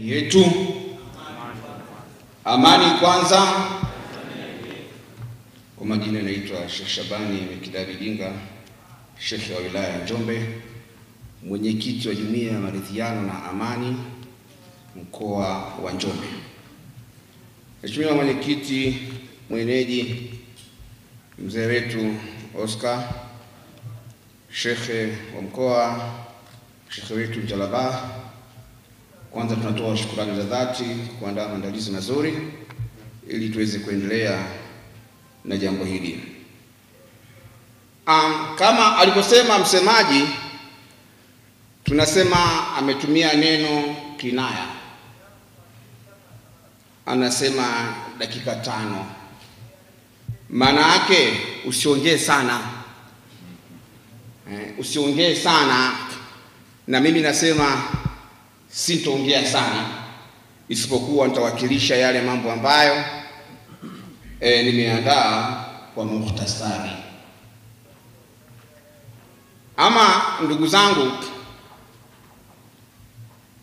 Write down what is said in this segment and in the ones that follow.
yetu. Amani kwanza. Kwa majina naitwa Sheikh Shabani Mekidadi Dinga, Sheikh wa wilaya ya Njombe, mwenyekiti wa Jumuiya ya Maridhiano na Amani mkoa wa Njombe. Mheshimiwa mwenyekiti mwenyeji mzee wetu Oscar, Sheikh wa mkoa, Sheikh wetu Jalaba, kwanza tunatoa shukrani za dhati kuandaa maandalizi mazuri ili tuweze kuendelea na jambo hili. Kama alivyosema msemaji, tunasema ametumia neno kinaya. Anasema dakika 5. Maana yake usiongee sana. Usiongee sana, na mimi nasema sintoongea sana, isipokuwa nitawakilisha yale mambo ambayo nimeandaa kwa mukhtasari. Ama ndugu zangu,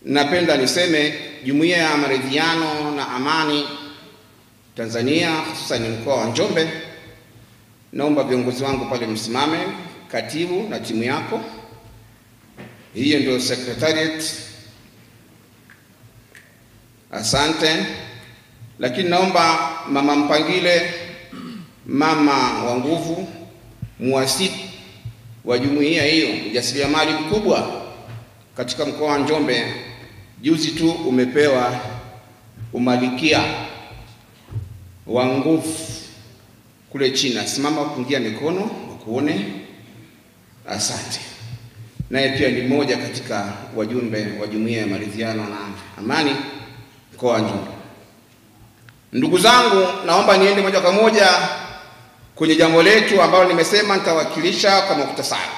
napenda niseme Jumuiya ya Maridhiano na Amani Tanzania, hususan mkoa wa Njombe, naomba viongozi wangu pale msimame, katibu na timu yako. Hiyo ndio secretariat. Asante. Lakini naomba mama Mpangile, mama wa nguvu, muasisi wa jumuiya hiyo, mjasiriamali mkubwa katika mkoa wa Njombe, juzi tu umepewa umalikia wa nguvu kule China. Simama kupungia mikono wakuone. Asante. Naye pia ni mmoja katika wajumbe wa Jumuiya ya Maridhiano na Amani mkoa wa Njombe. Ndugu zangu, naomba niende moja kwa moja kwenye jambo letu ambalo nimesema nitawakilisha kwa mukhtasari.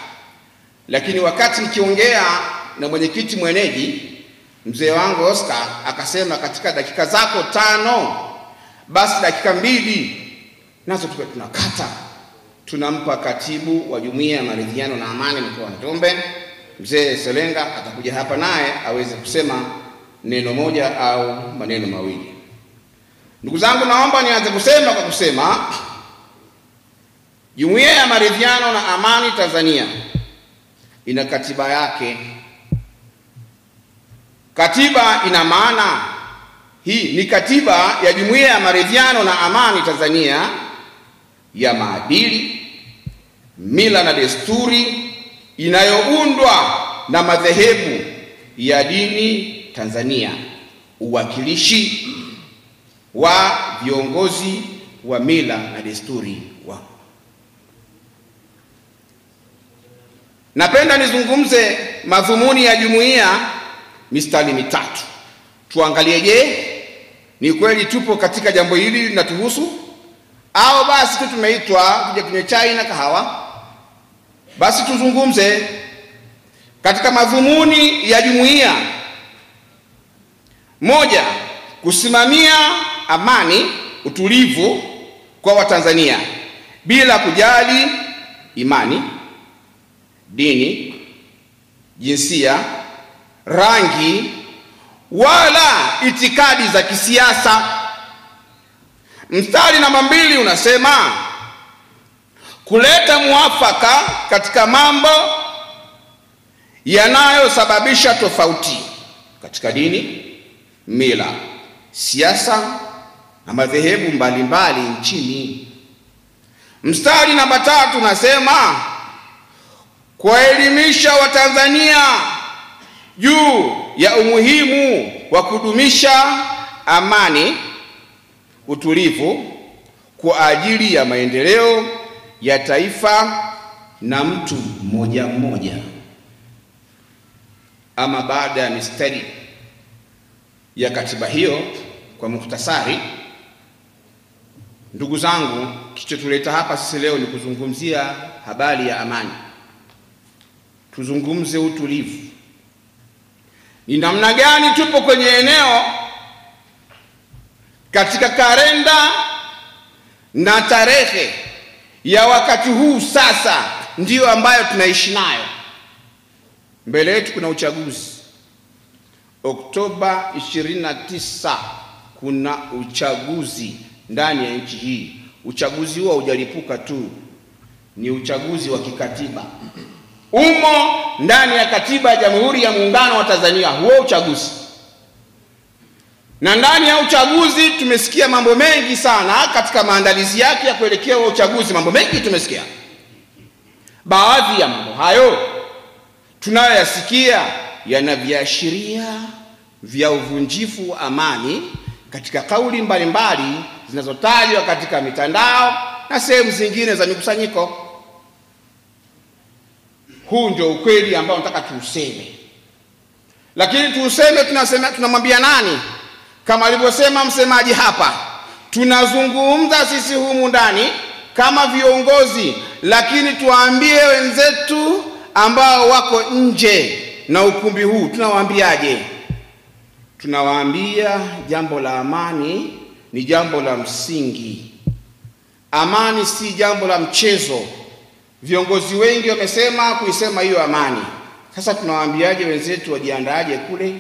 Lakini wakati nikiongea na mwenyekiti mwenyeji mzee wangu Oscar akasema katika dakika zako 5, basi dakika 2 nazo tunakata, tunampa katibu wa Jumuiya ya Maridhiano na Amani mkoa wa Njombe, mzee Selenga. Atakuja hapa naye aweze kusema neno moja au maneno mawili. Ndugu zangu, naomba nianze kusema kwa kusema Jumuiya ya Maridhiano na Amani Tanzania ina katiba yake. Katiba ina maana, hii ni katiba ya Jumuiya ya Maridhiano na Amani Tanzania ya maadili, mila na desturi, inayoundwa na madhehebu ya dini Tanzania, uwakilishi wa viongozi wa mila na desturi wa. Napenda nizungumze madhumuni ya jumuiya mistari mitatu. Tuangalie, je, ni kweli tupo katika jambo hili linatuhusu, au basi tu tumeitwa kuja kunywa chai na kahawa? Basi tuzungumze katika madhumuni ya jumuiya. 1, kusimamia amani, utulivu kwa Watanzania bila kujali imani, dini, jinsia, rangi wala itikadi za kisiasa. Mstari namba 2 unasema kuleta muafaka katika mambo yanayosababisha tofauti katika dini, mila, siasa na madhehebu mbalimbali nchini. Mstari namba 3 unasema kuwaelimisha Watanzania juu ya umuhimu wa kudumisha amani, utulivu kwa ajili ya maendeleo ya taifa na mtu mmoja mmoja. Ama baada ya mistari ya katiba hiyo kwa mukhtasari, ndugu zangu, kilichotuleta hapa sisi leo ni kuzungumzia habari ya amani. Tuzungumze utulivu. Ni namna gani tupo kwenye eneo katika kalenda na tarehe ya wakati huu sasa ndiyo ambayo tunaishi nayo. Mbele yetu kuna uchaguzi. Oktoba 29 kuna uchaguzi ndani ya nchi hii. Uchaguzi huo hujalipuka tu, ni uchaguzi wa kikatiba. Umo ndani ya katiba ya Jamhuri ya Muungano wa Tanzania huo uchaguzi. Na ndani ya uchaguzi tumesikia mambo mengi sana katika maandalizi yake ya kuelekea uchaguzi. Mambo mengi tumesikia. Baadhi ya mambo hayo tunayoyasikia yana viashiria vya uvunjifu wa amani katika kauli mbalimbali zinazotajwa katika mitandao na sehemu zingine za mikusanyiko. Huu ndio ukweli ambao nataka tuuseme. Lakini tuuseme, tunamwambia nani? Kama alivyosema msemaji hapa, tunazungumza sisi humu ndani kama viongozi, lakini tuwaambie wenzetu ambao wako nje na ukumbi huu. Tunawaambiaje? Tunawaambia jambo la amani ni jambo la msingi. Amani si jambo la mchezo. Viongozi wengi wamesema kuisema hiyo amani. Sasa tunawaambiaje wenzetu wajiandaaje kule?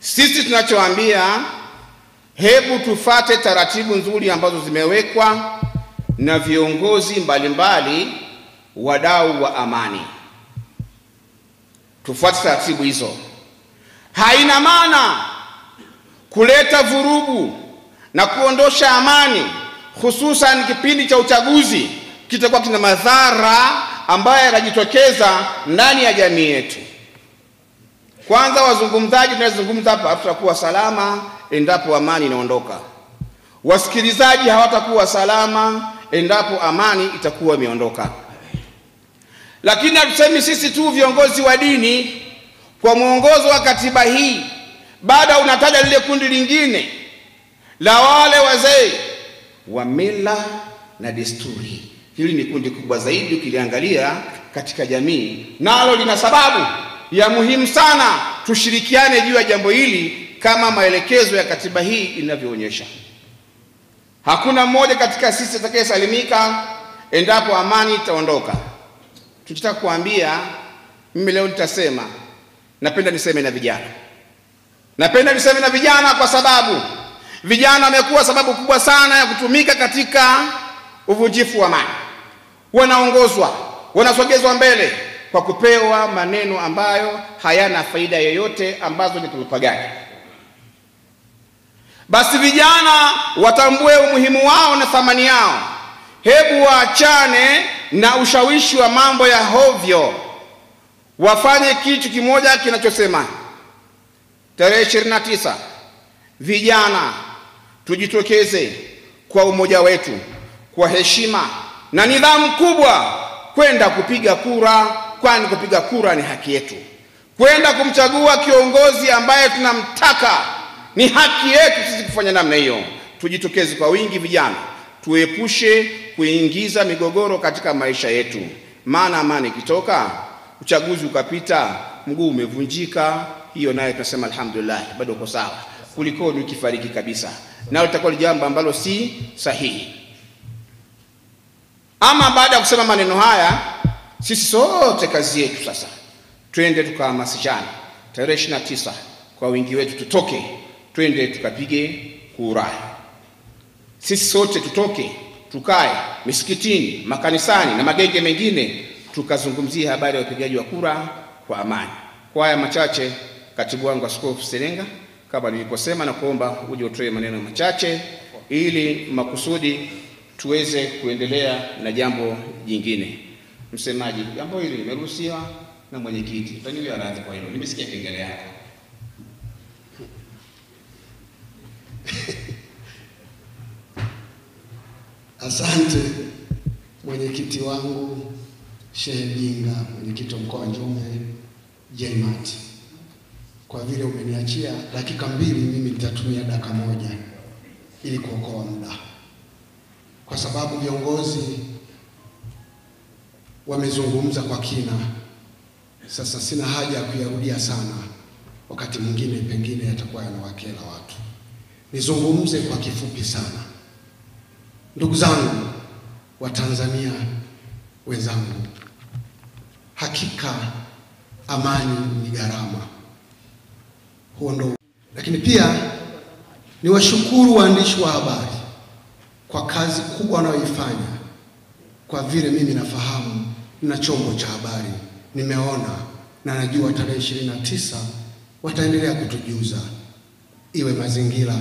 Sisi tunachowaambia, hebu tufate taratibu nzuri ambazo zimewekwa na viongozi mbalimbali, wadau wa amani. Tufuate taratibu hizo. Haina maana kuleta vurugu na kuondosha amani, hususan kipindi cha uchaguzi, kitakuwa kina madhara ambayo yanajitokeza ndani ya jamii yetu. Kwanza, wazungumzaji tunazungumza hapa tutakuwa salama endapo amani inaondoka. Wasikilizaji hawatakuwa salama endapo amani itakuwa imeondoka. Lakini hatusemi sisi tu viongozi wa dini kwa mwongozo wa katiba hii, baada unataja lile kundi lingine la wale wazee wa mila na desturi. Hili ni kundi kubwa zaidi ukiliangalia katika jamii, nalo lina sababu ya muhimu sana tushirikiane juu ya jambo hili kama maelekezo ya katiba hii inavyoonyesha. Hakuna mmoja katika sisi atakayesalimika endapo amani itaondoka. Tukitaka kuambia, mimi leo nitasema, napenda niseme na vijana. Napenda niseme na vijana kwa sababu vijana wamekuwa sababu kubwa sana ya kutumika katika uvunjifu wa amani. Wanaongozwa, wanasogezwa mbele kwa kupewa maneno ambayo hayana faida yoyote, ambazo ni propaganda. Basi vijana watambue umuhimu wao na thamani yao. Hebu waachane na ushawishi wa mambo ya hovyo. Wafanye kitu kimoja kinachosema tarehe 29 vijana tujitokeze kwa umoja wetu, kwa heshima na nidhamu kubwa kwenda kupiga kura, kwani kupiga kura ni haki yetu. Kwenda kumchagua kiongozi ambaye tunamtaka ni haki yetu sisi kufanya namna hiyo. Tujitokeze kwa wingi vijana, tuepushe kuingiza migogoro katika maisha yetu. Maana amani ikitoka, uchaguzi ukapita, mguu umevunjika, hiyo nayo tunasema alhamdulillah, bado uko sawa, kuliko ni kifariki kabisa. Nalo litakuwa jambo ambalo si sahihi. Ama baada ya kusema maneno haya, sisi sote kazi yetu sasa, twende tukahamasishane tarehe 29 kwa wingi wetu, tutoke twende tukapige kura. Sisi sote tutoke, tukae misikitini, makanisani na magenge mengine, tukazungumzia habari ya upigaji wa kura kwa amani. Kwa haya machache, katibu wangu Askofu Selenga, kama niliposema, na kuomba uje utoe maneno machache ili makusudi tuweze kuendelea na jambo jingine. Msemaji, jambo hili limeruhusiwa na mwenyekiti. Utaniwia radhi kwa hilo. Nimesikia kengele yako. Asante mwenyekiti wangu Shehe Jinga, mwenyekiti wa mkoa wa Njombe JMAT. Kwa vile umeniachia dakika 2, mimi nitatumia dakika 1 ili kuokoa muda. Kwa sababu viongozi wamezungumza kwa kina. Sasa sina haja ya kuyarudia sana. Wakati mwingine pengine yatakuwa yanawakera watu. Nizungumze kwa kifupi sana. Ndugu zangu wa Tanzania wenzangu, hakika amani ni gharama. Huo ndo. Lakini pia ni washukuru waandishi wa habari kwa kazi kubwa wanayoifanya, kwa vile mimi nafahamu na chombo cha habari, nimeona na najua tarehe 29 wataendelea kutujuza, iwe mazingira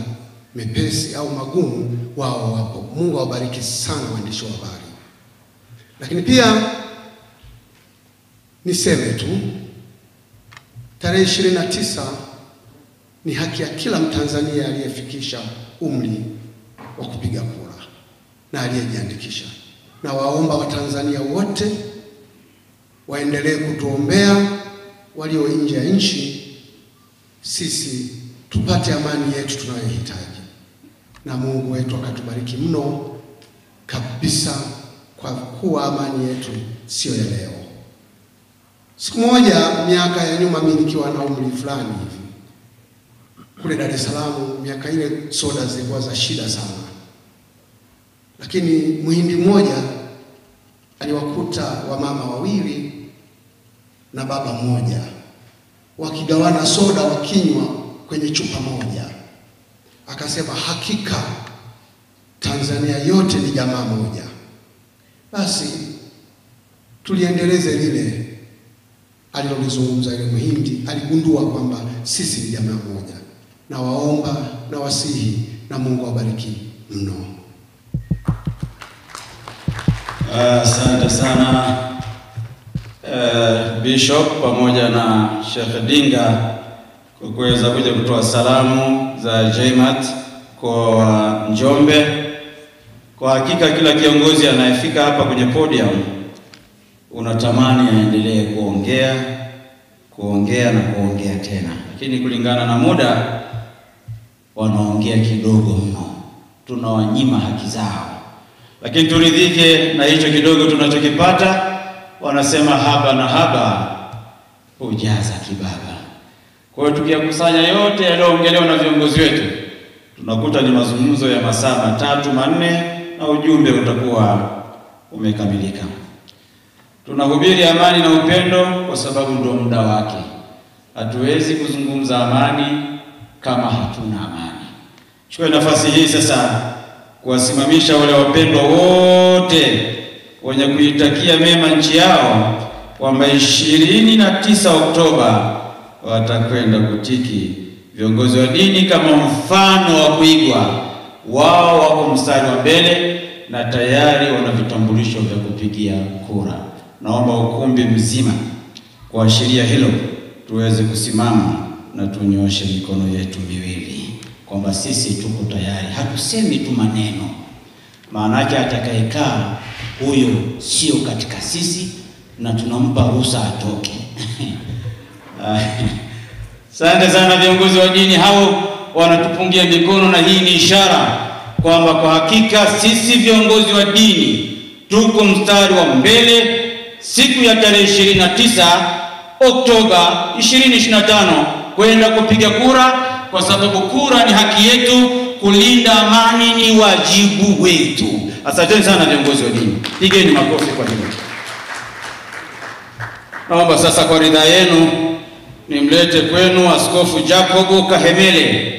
mepesi au magumu, wao wapo. Mungu awabariki sana waandishi wa habari. Lakini pia niseme tu, tarehe 29 ni haki ya kila Mtanzania aliyefikisha umri wa kupiga kura na aliyejiandikisha. Na waomba Watanzania wote waendelee kutuombea, walio nje ya nchi, sisi tupate amani yetu tunayohitaji, na Mungu wetu akatubariki mno kabisa, kwa kuwa amani yetu sio ya leo. Siku moja miaka ya nyuma, mimi nikiwa na umri fulani hivi, kule Dar es Salaam, miaka ile soda zilikuwa za shida sana, lakini Mhindi mmoja aliwakuta wamama wawili na baba mmoja wakigawana soda, wakinywa kwenye chupa moja. Akasema hakika Tanzania yote ni jamaa moja. Basi tuliendeleze lile alilolizungumza ile Mhindi. Aligundua kwamba sisi ni jamaa moja. Na waomba na wasihi, na Mungu awabariki mno. Asante sana Bishop pamoja na Sheikh Dinga kwa kuweza kuja kutoa salamu za JMAT kwa Njombe. Kwa hakika kila kiongozi anayefika hapa kwenye podium unatamani aendelee kuongea na kuongea tena, lakini kulingana na muda wanaongea kidogo mno, tunawanyima haki zao. Lakini turidhike na hicho kidogo tunachokipata. Wanasema haba na haba hujaza kibaba. Kwa hiyo tukiyakusanya yote yaliyoongelewa na viongozi wetu, tunakuta ni mazungumzo ya masaa 3-4 na ujumbe utakuwa umekamilika. Tunahubiri amani na upendo kwa sababu ndio muda wake. Hatuwezi kuzungumza amani kama hatuna amani. Chukue nafasi hii sasa kuwasimamisha wale wapendwa wote wenye kuitakia mema nchi yao kwamba 29 Oktoba watakwenda kutiki viongozi wa dini kama mfano wa kuigwa. Wao wako mstari wa mbele na tayari wana vitambulisho vya kupigia kura. Naomba ukumbi mzima kuashiria hilo tuweze kusimama na tunyoshe mikono yetu miwili kwamba sisi tuko tayari. Hatusemi tu maneno, maana yake atakayekaa huyo sio katika sisi na tunampa ruhusa atoke. Asante sana viongozi wa dini, hao wanatupungia mikono, na hii ni ishara kwamba kwa hakika sisi viongozi wa dini tuko mstari wa mbele siku ya tarehe 29 Oktoba 2025 kwenda kupiga kura, kwa sababu kura ni haki yetu, kulinda amani ni wajibu wetu. Asante sana viongozi wa dini. Pigeni makofi kwa hilo. Naomba sasa kwa ridhaa yenu nimlete kwenu Askofu Jacob Kahemele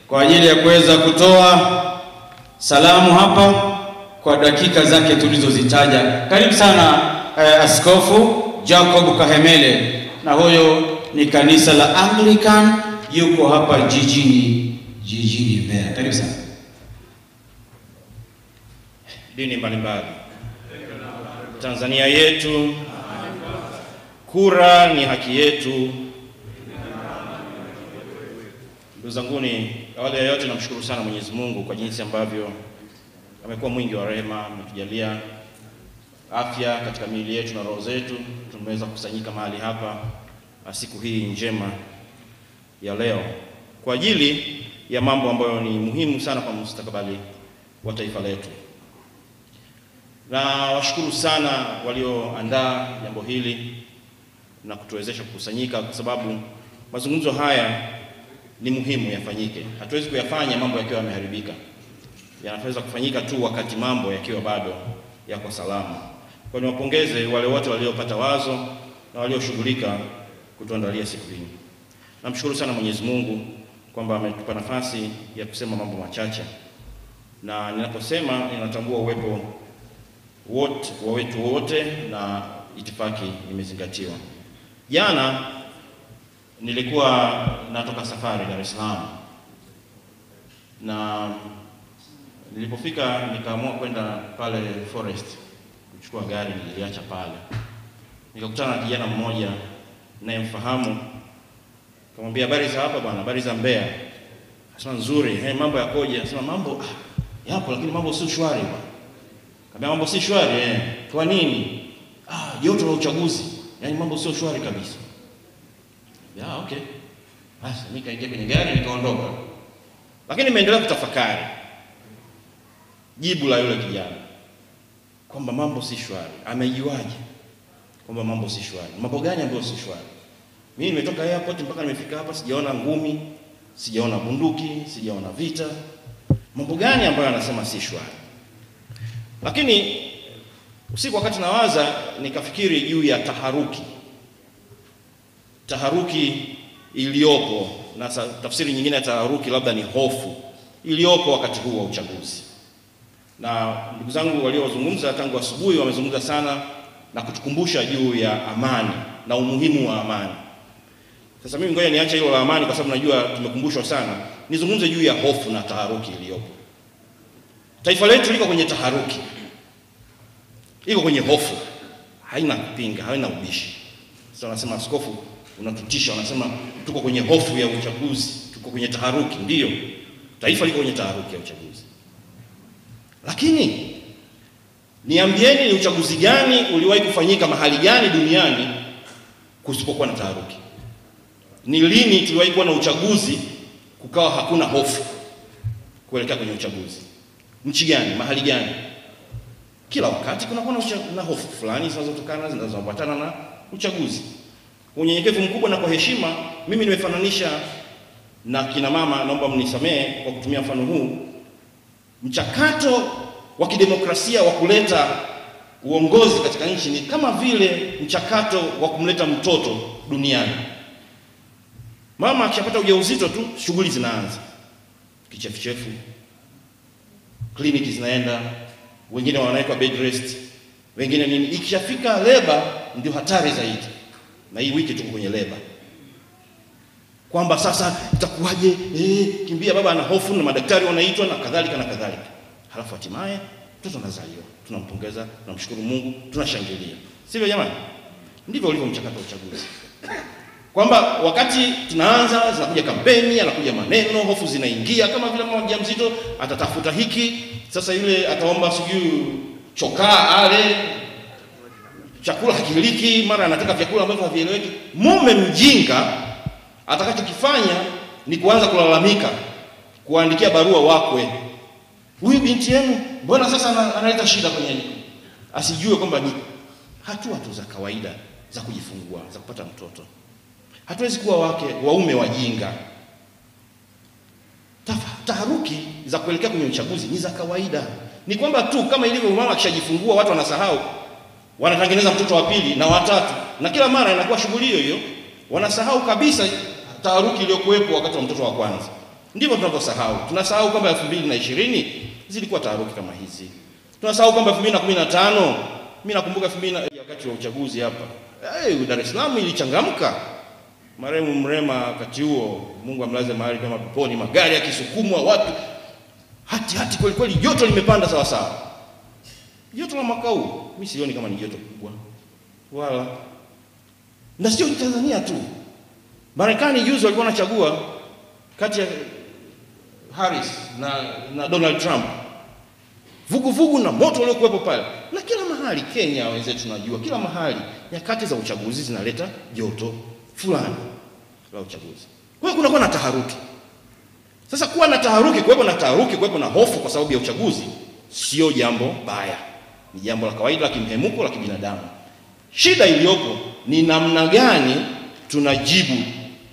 kwa ajili ya kuweza kutoa salamu hapa kwa dakika zake tulizozitaja. Karibu sana Askofu Jacob Kahemele, na huyo ni kanisa la Anglican, yuko hapa jijini Mbeya. Karibu sana. Dini mbalimbali Tanzania yetu, kura ni haki yetu. Ndugu zanguni, awali ya yote namshukuru sana Mwenyezi Mungu kwa jinsi ambavyo amekuwa mwingi wa rehema, ametujalia afya katika miili yetu na roho zetu. Tumeweza kusanyika mahali hapa siku hii njema ya leo kwa ajili ya mambo ambayo ni muhimu sana kwa mustakabali wa taifa letu. Na washukuru sana walioandaa jambo hili na kutuwezesha kukusanyika, kwa sababu mazungumzo haya ni muhimu yafanyike. Hatuwezi kuyafanya mambo yakiwa yameharibika. Yanaweza kufanyika tu wakati mambo yakiwa bado yako salama. Kwa niwapongeze wale wote waliopata wazo na walioshughulika kutuandalia siku hii. Namshukuru sana Mwenyezi Mungu kwamba ametupa nafasi ya kusema mambo machache, na ninaposema ninatambua uwepo wa wetu wote na itifaki imezingatiwa. Jana nilikuwa natoka safari Dar es Salaam, na nilipofika nikaamua kwenda pale Forest kuchukua gari, niliacha pale. Nikakutana na kijana mmoja ninayemfahamu. Kamwambia, habari za hapa bwana? Habari za Mbeya? Akasema nzuri. Mambo yakoje? Akasema mambo yapo, lakini mambo si shwari bwana. Kaambia mambo si shwari kwa nini? Joto la uchaguzi. Yaani mambo sio shwari kabisa. Okay. Basi nikaingia kwenye gari nikaondoka. Lakini nimeendelea kutafakari jibu la yule kijana kwamba mambo si shwari. Amejuaje kwamba mambo si shwari? Mambo gani ambayo si shwari? Mimi nimetoka airport mpaka nimefika hapa, sijaona ngumi, sijaona bunduki, sijaona vita. Mambo gani ambayo anasema si shwari? Lakini usiku wakati nawaza nikafikiri juu ya taharuki iliyopo, na tafsiri nyingine ya taharuki labda ni hofu iliyopo wakati huu wa uchaguzi. Na ndugu zangu waliozungumza tangu asubuhi wamezungumza sana na kutukumbusha juu ya amani na umuhimu wa amani. Sasa mimi ngoja niache hilo la amani kwa sababu najua tumekumbushwa sana. Nizungumze juu ya hofu na taharuki iliyopo. Taifa letu liko kwenye taharuki. Iko kwenye hofu. Haina kupinga, haina ubishi. Sasa wanasema askofu unatutisha, wanasema tuko kwenye hofu ya uchaguzi, tuko kwenye taharuki. Ndiyo, taifa liko kwenye taharuki ya uchaguzi. Lakini niambieni, ni uchaguzi gani uliwahi kufanyika mahali gani duniani kusipokuwa na taharuki? Ni lini tuliwahi kuwa na uchaguzi kukawa hakuna hofu kuelekea kwenye uchaguzi? Nchi gani? Mahali gani? Kila wakati kunakuwa na hofu fulani zinazoambatana na uchaguzi. Kwa unyenyekevu mkubwa na kwa heshima, mimi nimefananisha na kina mama, naomba mnisamee kwa kutumia mfano huu. Mchakato wa kidemokrasia wa kuleta uongozi katika nchi ni kama vile mchakato wa kumleta mtoto duniani. Mama akishapata ujauzito tu, shughuli zinaanza. Kichefuchefu, kliniki zinaenda, wengine wanawekwa bed rest, wengine nini. Ikishafika leba ndio hatari zaidi. Na hii wiki tuko kwenye leba. Kwamba sasa itakuwaje? Kimbia, baba ana hofu na madaktari wanaitwa na kadhalika na kadhalika. Halafu hatimaye mtoto anazaliwa. Tunampongeza, tunamshukuru Mungu, tunashangilia. Sivyo jamani? Ndivyo ulivyo mchakato wa uchaguzi. Kwamba wakati tunaanza zinakuja kampeni, anakuja maneno, hofu zinaingia, kama vile mama mjamzito atatafuta hiki, sasa yule ataomba sijui chokaa ale, chakula hakiliki, mara anataka vyakula ambavyo havieleweki. Mume mjinga atakachokifanya ni kuanza kulalamika, kuandikia barua wakwe, huyu binti yenu mbona sasa analeta shida kwenye nini? Asijue kwamba ni hatua tu za kawaida za kujifungua, za kupata mtoto. Hatuwezi kuwa waume wajinga. Taharuki za kuelekea kwenye uchaguzi ni za kawaida. Ni kwamba tu kama ilivyo mama akishajifungua watu wanasahau, wanatengeneza mtoto wa pili na watatu, na kila mara inakuwa shughuli hiyo, wanasahau kabisa taharuki iliyokuwepo wakati wa mtoto wa kwanza. Ndivyo tunavyosahau. Tunasahau kwamba 2020 zilikuwa taharuki kama hizi. Tunasahau kwamba 2015, mimi nakumbuka 2000 wakati wa uchaguzi hapa, Dar es Salaam ilichangamka. Marehemu Mrema wakati huo, Mungu amlaze mahali kama peponi, magari yakisukumwa, watu hati kweli kweli, joto limepanda sawa sawa. Joto la mwaka huu mimi sioni kama ni joto kubwa. Wala na sio Tanzania tu. Marekani juzi walikuwa wanachagua kati ya Harris na Donald Trump. Vugu na moto uliokuwepo pale. Na kila mahali Kenya wenzetu tunajua, kila mahali nyakati za uchaguzi zinaleta joto fulani la uchaguzi. Kwa hiyo kunakuwa na taharuki. Sasa kuwa na taharuki, kuwepo na hofu kwa sababu ya uchaguzi sio jambo baya. Ni jambo la kawaida la kimhemuko la kibinadamu. Shida iliyopo ni namna gani tunajibu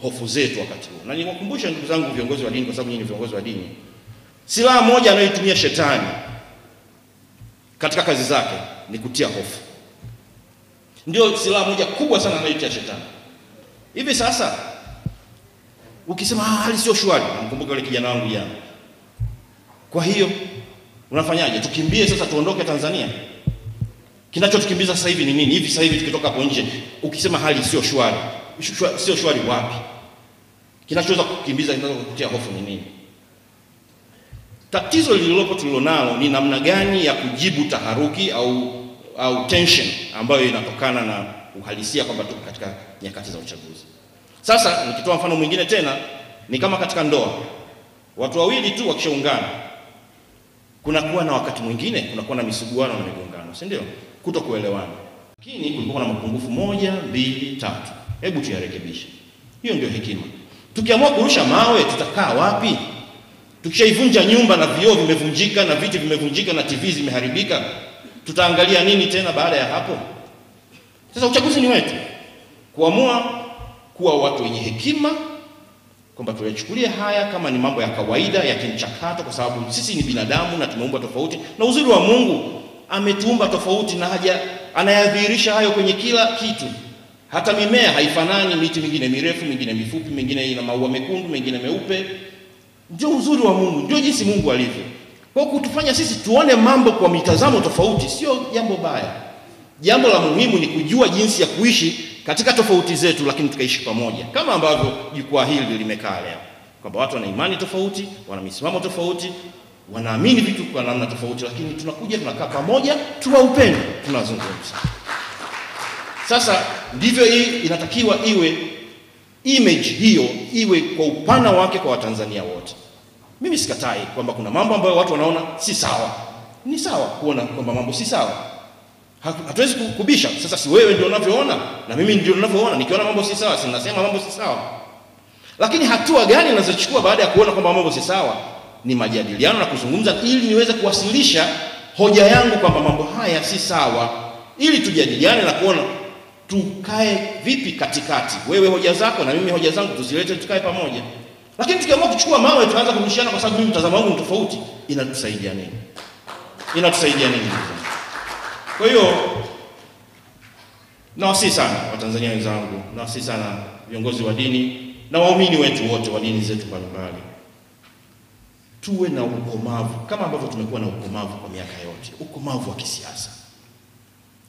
hofu zetu wakati huo. Na niwakumbusha ndugu zangu viongozi wa dini, kwa sababu nyinyi ni viongozi wa dini. Silaha moja anayoitumia shetani katika kazi zake ni kutia hofu. Ndio silaha moja kubwa sana anayoitia shetani. Hivi sasa Ukisema hali sio shwari, namkumbuka yule kijana wangu jana. Kwa hiyo unafanyaje? Tukimbie sasa tuondoke Tanzania? Kinachotukimbiza sasa hivi ni nini? Hivi sasa hivi tukitoka hapo nje, ukisema hali sio shwari, sio shwari wapi? Kinachoweza kukimbiza, kinachokutia hofu ni nini? Tatizo lililopo tulilonalo ni namna gani ya kujibu taharuki au tension ambayo inatokana na uhalisia kwamba tuko katika nyakati za uchaguzi. Sasa nikitoa mfano mwingine tena, ni kama katika ndoa. Watu wawili tu wakishaungana, kunakuwa na wakati mwingine kunakuwa na misuguano na migongano, si ndio? Kutokuelewana. Lakini kulikuwa na mapungufu 1, 2, 3. Hebu tuyarekebishe. Hiyo ndio hekima. Tukiamua kurusha mawe tutakaa wapi? Tukishaivunja nyumba na vioo vimevunjika na viti vimevunjika na TV zimeharibika, tutaangalia nini tena baada ya hapo? Sasa uchaguzi ni wetu. Kuamua kuwa watu wenye hekima, kwamba tuyachukulie haya kama ni mambo ya kawaida ya kimchakato, kwa sababu sisi ni binadamu na tumeumbwa tofauti, na uzuri wa Mungu ametuumba tofauti na anayadhihirisha hayo kwenye kila kitu. Hata mimea haifanani, miti mingine mirefu, mingine mifupi, mingine ina maua mekundu, mingine meupe. Ndio uzuri wa Mungu, ndio jinsi Mungu alivyo. Kwa kutufanya sisi tuone mambo kwa mitazamo tofauti sio jambo baya. Jambo la muhimu ni kujua jinsi ya kuishi katika tofauti zetu, lakini tukaishi pamoja. Kama ambavyo jukwaa hili limekaa leo, kwamba watu wana imani tofauti, wana misimamo tofauti, wanaamini vitu kwa namna tofauti, lakini tunakuja tunakaa pamoja, tuna upendo, tunazungumza. Sasa ndivyo hii inatakiwa iwe, image hiyo iwe kwa upana wake kwa Watanzania wote. Mimi sikatai kwamba kuna mambo ambayo watu wanaona si sawa. Ni sawa kuona kwamba mambo si sawa. Hatuwezi kubisha. Sasa si wewe ndio unavyoona na mimi ndio ninavyoona. Nikiona mambo si sawa, si nasema mambo si sawa. Lakini hatua gani ninazochukua baada ya kuona kwamba mambo si sawa? Ni majadiliano na kuzungumza ili niweze kuwasilisha hoja yangu kwamba mambo haya si sawa, ili tujadiliane na kuona tukae vipi katikati. Wewe hoja zako na mimi hoja zangu tuzilete, tukae pamoja. Lakini tukiamua kuchukua mawe tuanza kurushiana kwa sababu mimi mtazamo wangu ni tofauti, inatusaidia nini? Inatusaidia nini? Kwa hiyo nawasihi sana Watanzania wenzangu, nawasihi sana viongozi wa dini na waumini wetu wote wa dini zetu mbalimbali, tuwe na ukomavu kama ambavyo tumekuwa na ukomavu kwa miaka yote, ukomavu wa kisiasa.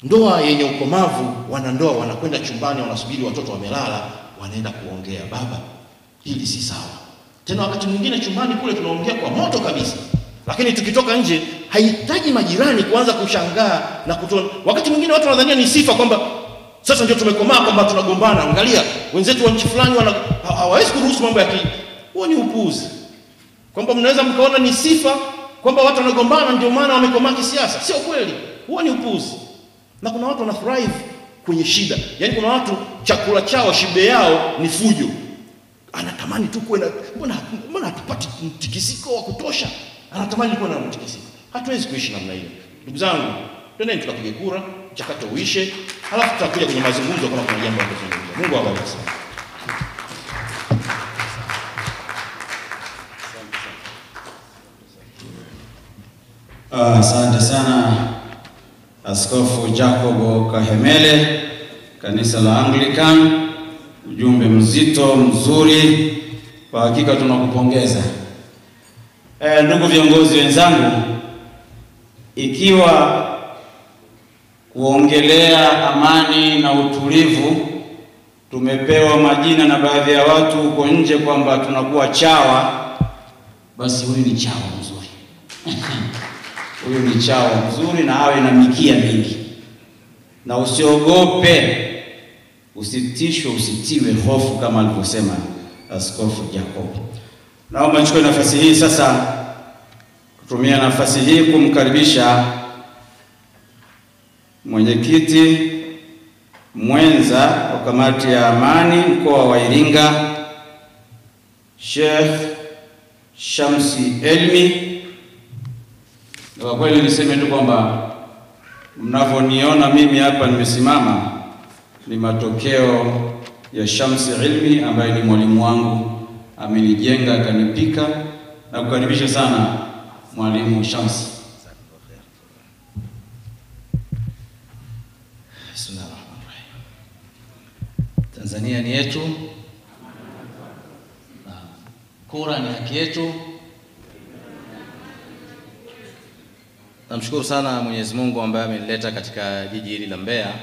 Ndoa yenye ukomavu, wanandoa wanakwenda chumbani, wanasubiri watoto wamelala, wanaenda kuongea, baba, hili si sawa. Tena wakati mwingine chumbani kule tunaongea kwa moto kabisa, lakini tukitoka nje haihitaji majirani kuanza kushangaa na kutoa. Wakati mwingine watu wanadhania ni sifa kwamba sasa ndio tumekomaa kwamba tunagombana. Angalia wenzetu wa nchi fulani hawawezi kuruhusu mambo ya huo ni upuuzi. Kwamba mnaweza mkaona ni sifa kwamba watu wanagombana ndio maana wamekomaa kisiasa. Sio kweli. Huo ni upuuzi. Na kuna watu wanafurahi kwenye shida. Yaani kuna watu chakula chao, shibe yao ni fujo. Anatamani tu kuwe na mbona hatupati mtikisiko wa kutosha? Anatamani kuwe na mtikisiko. Hatuwezi kuishi namna hiyo. Ndugu zangu, twendeni tukapige kura, mchakato uishe, halafu tutakuja kwenye mazungumzo kama kuna jambo la kuzungumza. Mungu awabariki sana. Asante sana Askofu Jacob Kahemele, kanisa la Anglican. Ujumbe mzito mzuri, kwa hakika tunakupongeza. Ndugu viongozi wenzangu, ikiwa kuongelea amani na utulivu tumepewa majina na baadhi ya watu huko nje kwamba tunakuwa chawa, basi huyu ni chawa mzuri. Huyu ni chawa mzuri na awe na mikia mingi. Na usiogope, usitishwe, usitiwe hofu kama alivyosema Askofu Jacob. Naomba nichukue nafasi hii sasa, kutumia nafasi hii kumkaribisha mwenyekiti mwenza wa kamati ya amani mkoa wa Iringa, Sheikh Shamsi Elmi. Kwa kweli niseme tu kwamba mnavyoniona mimi hapa nimesimama ni matokeo ya Shamsi Elmi ambaye ni mwalimu wangu, amenijenga akanipika. Na kukaribisha sana mwalimu Shamsi. Tanzania ni yetu na Kura ni haki yetu. Namshukuru sana Mwenyezi Mungu ambaye amenileta katika jiji hili la Mbeya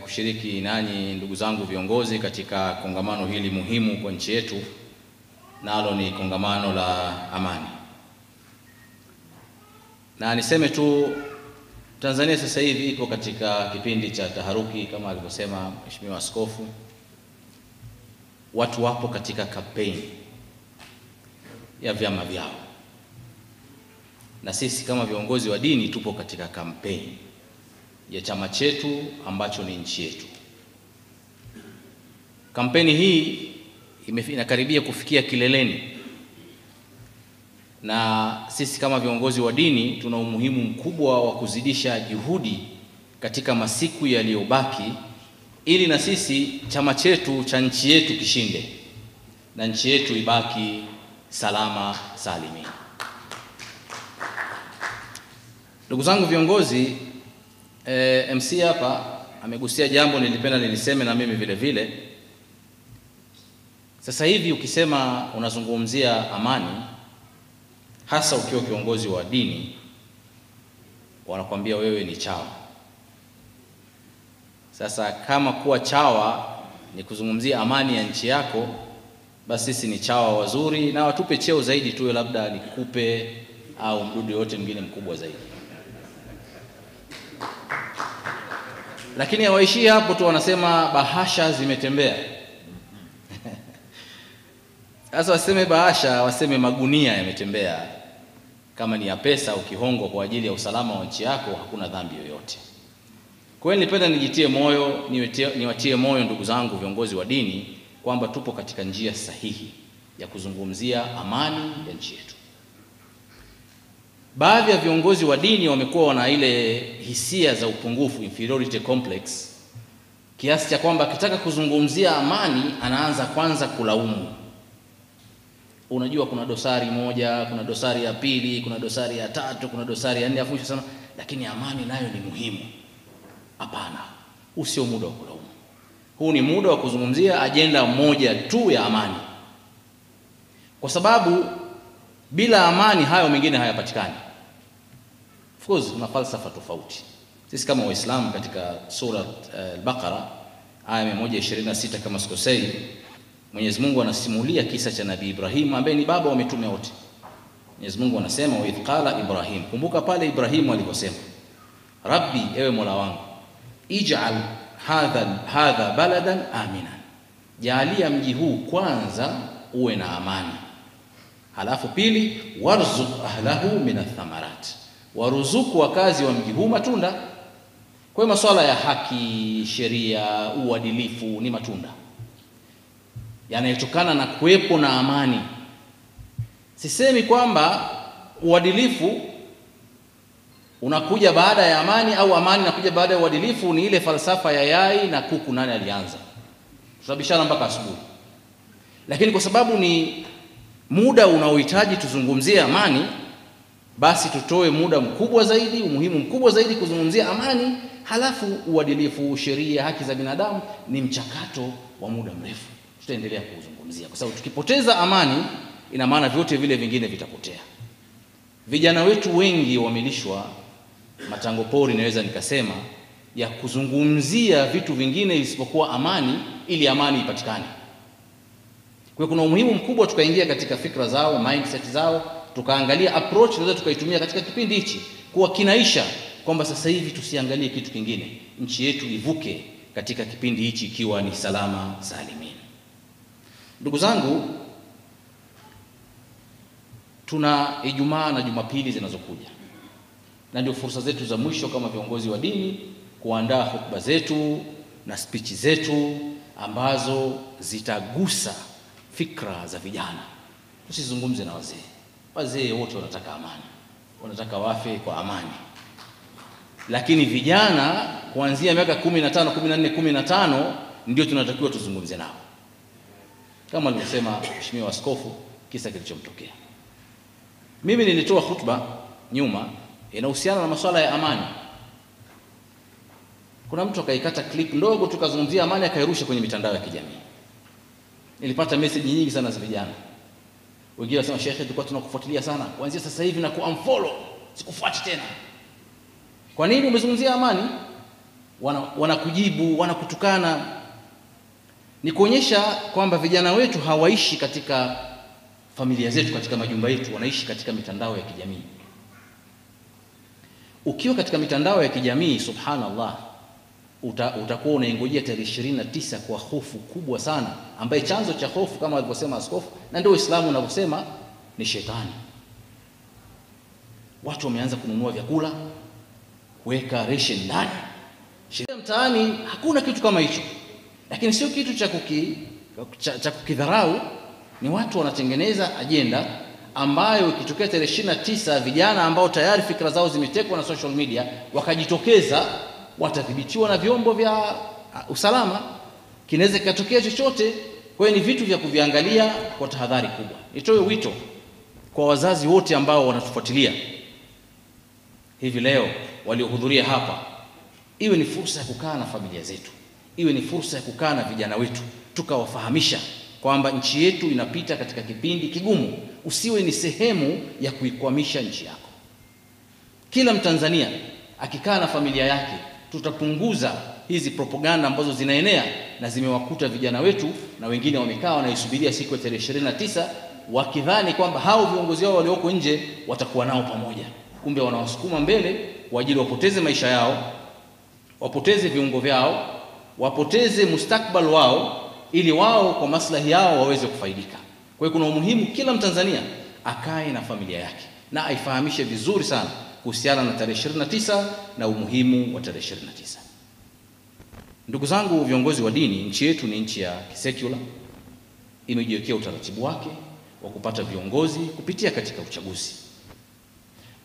kushiriki nanyi ndugu zangu viongozi katika kongamano hili muhimu kwa nchi yetu, nalo ni kongamano la amani. Na niseme tu, Tanzania sasa hivi iko katika kipindi cha taharuki kama alivyosema Mheshimiwa Askofu. Watu wapo katika kampeni ya vyama vyao, na sisi kama viongozi wa dini tupo katika kampeni ya chama chetu ambacho ni nchi yetu. Kampeni hii inakaribia kufikia kileleni, na sisi kama viongozi wa dini tuna umuhimu mkubwa wa kuzidisha juhudi katika masiku yaliyobaki, ili na sisi chama chetu cha nchi yetu kishinde na nchi yetu ibaki salama salimi. Ndugu zangu viongozi, MC hapa amegusia jambo nilipenda niliseme na mimi vile vile. Sasa hivi ukisema unazungumzia amani, hasa ukiwa kiongozi wa dini, wanakuambia wewe ni chawa. Sasa kama kuwa chawa ni kuzungumzia amani ya nchi yako, basi sisi ni chawa wazuri, na watupe cheo zaidi tuwe labda ni kupe au mdudu yote mwingine mkubwa zaidi. Lakini hawaishi hapo tu, wanasema bahasha zimetembea. Sasa waseme bahasha, waseme magunia yametembea. Kama ni ya pesa ukihongo kwa ajili ya usalama wa nchi yako, hakuna dhambi yoyote. Kwa hiyo nilipenda nijitie moyo, niwatie moyo ndugu zangu viongozi wa dini kwamba tupo katika njia sahihi ya kuzungumzia amani ya nchi yetu. Baadhi ya viongozi wa dini wamekuwa wana ile hisia za upungufu, inferiority complex, kiasi cha kwamba akitaka kuzungumzia amani anaanza kwanza kulaumu. Unajua kuna dosari moja, kuna dosari ya pili, kuna dosari ya tatu, kuna dosari ya nne, afu sana lakini amani nayo ni muhimu. Hapana, usio muda wa kulaumu. Huu ni muda wa kuzungumzia ajenda moja tu ya amani. Kwa sababu bila amani hayo mengine hayapatikani. Of course kuna falsafa tofauti. Sisi kama Waislamu katika sura Al-Baqara aya 126 kama sikosei, Mwenyezi Mungu anasimulia kisa cha Nabii Ibrahim ambaye ni baba wa mitume wote. Mwenyezi Mungu anasema wa idh qala Ibrahim, kumbuka pale Ibrahim aliposema, Rabbi, ewe Mola wangu, ij'al hadha baladan aminan, jaalia mji huu kwanza uwe na amani, halafu pili warzuq ahlahu min athamarat, waruzuku wakazi wa mji huu matunda. Kwa hiyo masuala ya haki, sheria, uadilifu ni matunda yanayotokana na kuwepo na amani. Sisemi kwamba uadilifu unakuja baada ya amani au amani inakuja baada ya uadilifu. Ni ile falsafa ya yai na kuku, nani alianza? Tutabishana mpaka asubuhi. Lakini kwa sababu ni muda unaohitaji tuzungumzie amani, basi tutoe muda mkubwa zaidi, umuhimu mkubwa zaidi kuzungumzia amani, halafu uadilifu, sheria, haki za binadamu ni mchakato wa muda mrefu. Tutaendelea kuzungumzia, kwa sababu tukipoteza amani ina maana vyote vile vingine vitapotea. Vijana wetu wengi wamelishwa matango pori, naweza nikasema, ya kuzungumzia vitu vingine isipokuwa amani, ili amani ipatikane. Kwa hiyo kuna umuhimu mkubwa tukaingia katika fikra zao, mindset zao, tukaangalia approach tunaweza tukaitumia katika kipindi hichi kuwa kinaisha, kwamba sasa hivi tusiangalie kitu kingine, nchi yetu ivuke katika kipindi hichi ikiwa ni salama salimini. Ndugu zangu, tuna Ijumaa na Jumapili zinazokuja, na ndio fursa zetu za mwisho kama viongozi wa dini kuandaa hotuba zetu na speech zetu ambazo zitagusa fikra za vijana. Tusizungumze na wazee. Wazee wote wanataka amani, wanataka wafe kwa amani. Lakini vijana kuanzia miaka 15, 14, 15 ndio tunatakiwa tuzungumze nao. Kama alivyosema Mheshimiwa Askofu kisa kilichomtokea. Mimi nilitoa hutuba nyuma inahusiana na masuala ya amani. Kuna mtu akaikata clip ndogo tukazungumzia amani akairusha kwenye mitandao ya kijamii. Nilipata message nyingi sana za vijana. Wengine wanasema Sheikh, tulikuwa tunakufuatilia sana, kuanzia sasa hivi na ku-unfollow, sikufuati tena. Kwa nini? Umezungumzia amani. Wanakujibu, wanakutukana. Ni kuonyesha kwamba vijana wetu hawaishi katika familia zetu, katika majumba yetu, wanaishi katika mitandao ya kijamii. Ukiwa katika mitandao ya kijamii, subhanallah, utakuwa unaingojea tarehe 29 kwa hofu kubwa sana, ambaye chanzo cha hofu kama alivyosema askofu na ndio Uislamu unavyosema ni shetani. Watu wameanza kununua vyakula, kuweka ration ndani. Mtaani hakuna kitu kama hicho. Lakini sio kitu cha kukidharau, ni watu wanatengeneza ajenda ambayo ikitokea tarehe 29 vijana ambao tayari fikra zao zimetekwa na social media wakajitokeza, watadhibitiwa na vyombo vya usalama. Kinaweza kikatokea chochote. Kwa hiyo ni vitu vya kuviangalia kwa tahadhari kubwa. Nitoe wito kwa wazazi wote ambao wanatufuatilia hivi leo, waliohudhuria hapa, iwe ni fursa ya kukaa na familia zetu, iwe ni fursa ya kukaa na vijana wetu, tukawafahamisha kwamba nchi yetu inapita katika kipindi kigumu. Usiwe ni sehemu ya kuikwamisha nchi yako. Kila Mtanzania akikaa na familia yake, tutapunguza hizi propaganda ambazo zinaenea na zimewakuta vijana wetu, na wengine wamekaa wanaisubiria siku ya tarehe 29 wakidhani kwamba hao viongozi wao walioko nje watakuwa nao pamoja. Kumbe wanawasukuma mbele kwa ajili wapoteze maisha yao, wapoteze viungo vyao, wapoteze mustakbal wao, ili wao kwa maslahi yao waweze kufaidika. Kwa hiyo kuna umuhimu kila Mtanzania akae na familia yake na aifahamishe vizuri sana kuhusiana na tarehe 29 na umuhimu wa tarehe 29. Ndugu zangu viongozi wa dini, nchi yetu ni nchi ya kisecular, imejiwekea utaratibu wake wa kupata viongozi kupitia katika uchaguzi.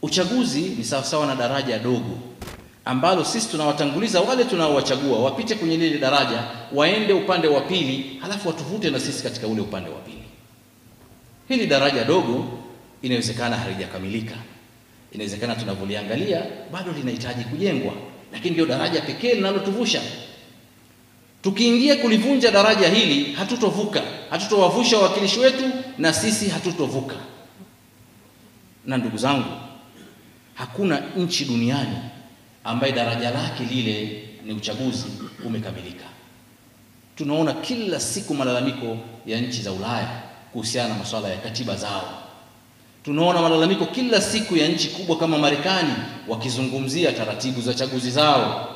Uchaguzi ni sawa na daraja dogo ambalo sisi tunawatanguliza wale tunaowachagua wapite kwenye lile daraja, waende upande wa pili, halafu watuvute na sisi katika ule upande wa pili. Hili daraja dogo inawezekana halijakamilika, inawezekana tunavyoliangalia bado linahitaji kujengwa, lakini ndio daraja pekee linalotuvusha. Tukiingia kulivunja daraja hili, hatutovuka, hatutowavusha wawakilishi wetu na sisi hatutovuka. Na ndugu zangu, hakuna nchi duniani ambaye daraja lake lile ni uchaguzi umekamilika. Tunaona kila siku malalamiko ya nchi za Ulaya kuhusiana na masuala ya katiba zao. Tunaona malalamiko kila siku ya nchi kubwa kama Marekani wakizungumzia taratibu za chaguzi zao,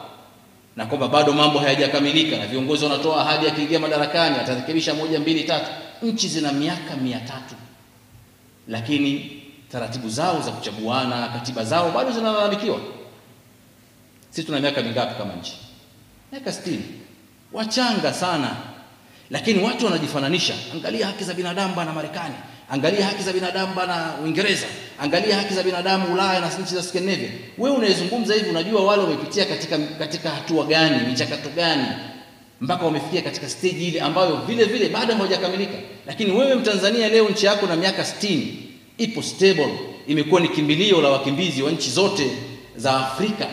na kwamba bado mambo hayajakamilika, na viongozi wanatoa ahadi akiingia madarakani atarekebisha 1 2 3. Nchi zina miaka 300, lakini taratibu zao za kuchaguana, katiba zao bado zinalalamikiwa. Sisi tuna miaka mingapi kama nchi? Miaka 60. Wachanga sana. Lakini watu wanajifananisha. Angalia haki za binadamu bana Marekani, angalia haki za binadamu bana Uingereza, angalia haki za binadamu Ulaya na nchi za Scandinavia. Wewe unayezungumza hivi unajua wale wamepitia katika hatua gani, michakato gani mpaka wamefikia katika stage ile ambayo vile vile bado hawajakamilika. Lakini wewe Mtanzania leo, nchi yako na miaka 60 ipo stable, imekuwa ni kimbilio la wakimbizi wa nchi zote za Afrika.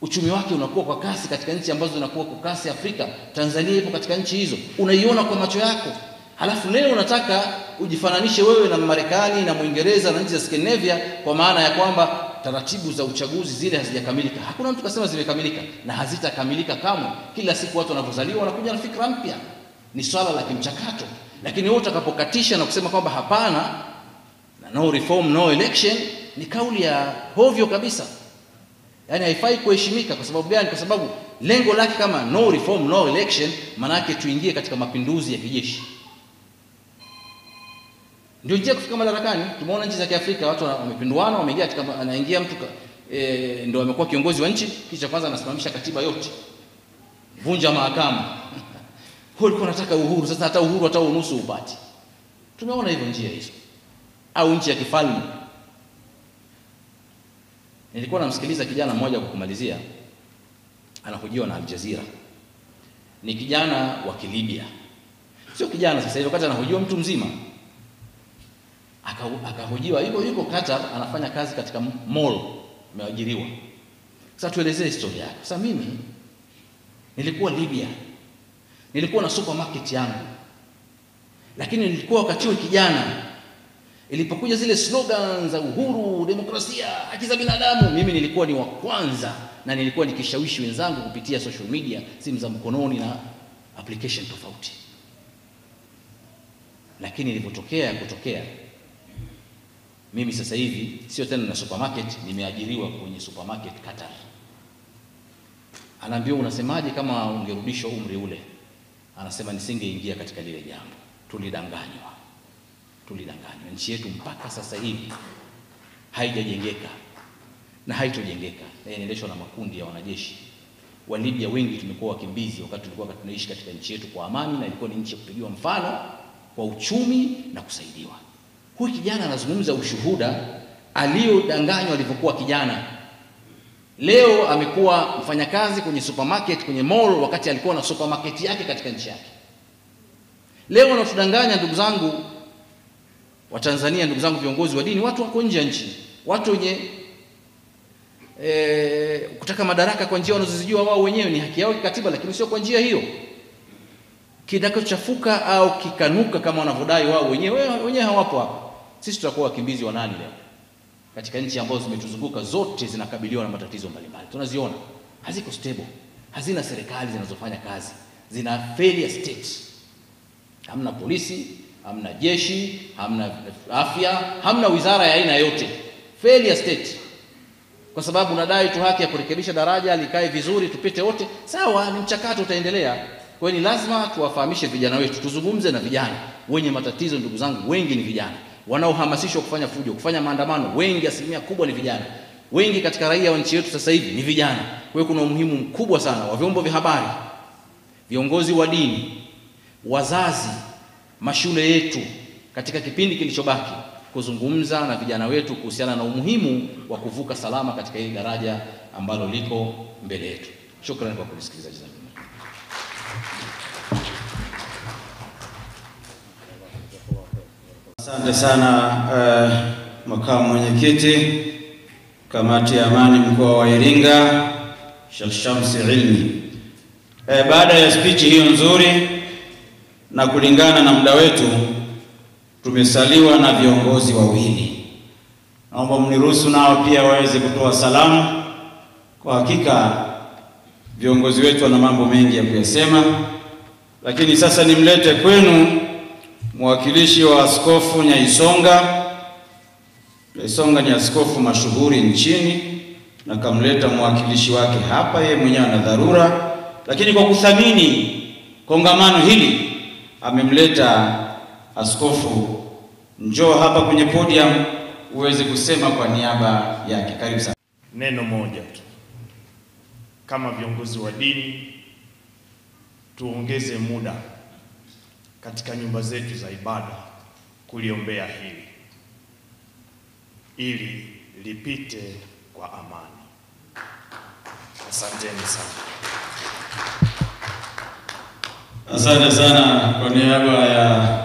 Uchumi wake unakuwa kwa kasi katika nchi ambazo zinakuwa kwa kasi Afrika. Tanzania ipo katika nchi hizo, unaiona kwa macho yako. Halafu leo unataka ujifananishe wewe na Marekani na Muingereza na nchi za Scandinavia, kwa maana ya kwamba taratibu za uchaguzi zile hazijakamilika. Hakuna mtu kasema zimekamilika, na hazitakamilika kamwe. Kila siku watu wanapozaliwa wanakuja na fikra mpya. Ni swala la kimchakato. Lakini wewe utakapokatisha na kusema kwamba hapana, na no reform no election, ni kauli ya hovyo kabisa. Yaani haifai kuheshimika. Kwa sababu gani? Kwa sababu lengo lake kama no reform no election, maana yake tuingie katika mapinduzi ya kijeshi. Ndio njia kufika madarakani. Tumeona nchi za Kiafrika watu wamepinduana, wameingia katika, anaingia mtu ndio amekuwa kiongozi wa nchi, kisha kwanza anasimamisha katiba yote, vunja mahakama. Ulikuwa unataka uhuru, sasa hata uhuru hata unusu upati. Tumeona hivyo njia hizo. Au nchi ya kifalme. Nilikuwa namsikiliza kijana mmoja kwa kumalizia, anahojiwa na Al Jazeera. Ni kijana wa Kilibya. Sio kijana sasa hivi, wakati anahojiwa mtu mzima. Akahojiwa yuko Qatar, anafanya kazi katika mall, ameajiriwa. Sasa tuelezee historia yake. Sasa mimi nilikuwa Libya. Nilikuwa na supermarket yangu. lakini nilikuwa wakati huo kijana. Ilipokuja zile slogans za uhuru, demokrasia, haki za binadamu, mimi nilikuwa ni wa kwanza na nilikuwa nikishawishi wenzangu kupitia social media, simu za mkononi na application tofauti. Lakini ilipotokea mimi sasa hivi sio tena na supermarket, nimeajiriwa kwenye supermarket Qatar. Anaambia unasemaje kama ungerudishwa umri ule? Anasema nisingeingia katika lile jambo. Tulidanganywa. Nchi yetu mpaka sasa hivi haijajengeka na haitojengeka, na inaendeshwa na makundi ya wanajeshi wa Libya. Wengi tumekuwa wakimbizi wakati tulikuwa tunaishi katika nchi yetu kwa amani, na ilikuwa ni nchi ya kupigiwa mfano kwa uchumi na kusaidiwa. Huyu kijana anazungumza ushuhuda aliyodanganywa alipokuwa kijana. Leo amekuwa mfanyakazi kwenye supermarket, kwenye mall, wakati alikuwa na supermarket yake katika nchi yake. Leo wanatudanganya ndugu zangu wa Tanzania, ndugu zangu viongozi wa dini, watu wako nje ya nchi, watu wenye kutaka madaraka kwa njia wanazozijua wao wenyewe, ni haki yao kikatiba, lakini sio kwa njia hiyo. Kinachochafuka au kikanuka kama wanavyodai wao wenyewe hawapo hapa. Sisi tutakuwa wakimbizi wa nani leo? Katika nchi ambazo zimetuzunguka zote zinakabiliwa na matatizo mbalimbali. Tunaziona haziko stable, hazina serikali zinazofanya kazi, zina failure state. Hamna polisi, hamna jeshi, hamna afya, hamna wizara ya aina yote. Failure state. Kwa sababu unadai tu haki ya kurekebisha daraja likae vizuri tupite wote. Sawa, ni mchakato utaendelea. Kwa hiyo ni lazima tuwafahamishe vijana wetu, tuzungumze na vijana wenye matatizo. Ndugu zangu, wengi ni vijana wanaohamasishwa kufanya fujo, kufanya maandamano. Wengi, asilimia kubwa ni vijana. Wengi katika raia wa nchi yetu sasa hivi ni vijana. Kwa hiyo kuna umuhimu mkubwa sana wa vyombo vya habari, viongozi wa dini, wazazi, mashule yetu katika kipindi kilichobaki kuzungumza na vijana wetu kuhusiana na umuhimu wa kuvuka salama katika hili daraja ambalo liko mbele yetu. Shukrani kwa kunisikiliza. Asante sana makamu mwenyekiti kamati ya amani mkoa wa Iringa, Sheikh Shamsi Ilmi. Baada ya speech hiyo nzuri na kulingana na muda wetu, tumesaliwa na viongozi wawili. Naomba mniruhusu nao pia waweze kutoa salamu. Kwa hakika viongozi wetu wana mambo mengi ya kuyasema, lakini sasa nimlete kwenu mwakilishi wa Askofu Nyaisonga. Nyaisonga ni askofu mashuhuri nchini, na kamleta mwakilishi wake hapa, yeye mwenyewe ana dharura, lakini kwa kuthamini kongamano hili amemleta askofu. Njoo hapa kwenye podium uweze kusema kwa niaba yake. Karibu sana. Neno moja tu, kama viongozi wa dini tuongeze muda katika nyumba zetu za ibada kuliombea hili ili lipite kwa amani. Asanteni sana. Asante sana. Kwa niaba ya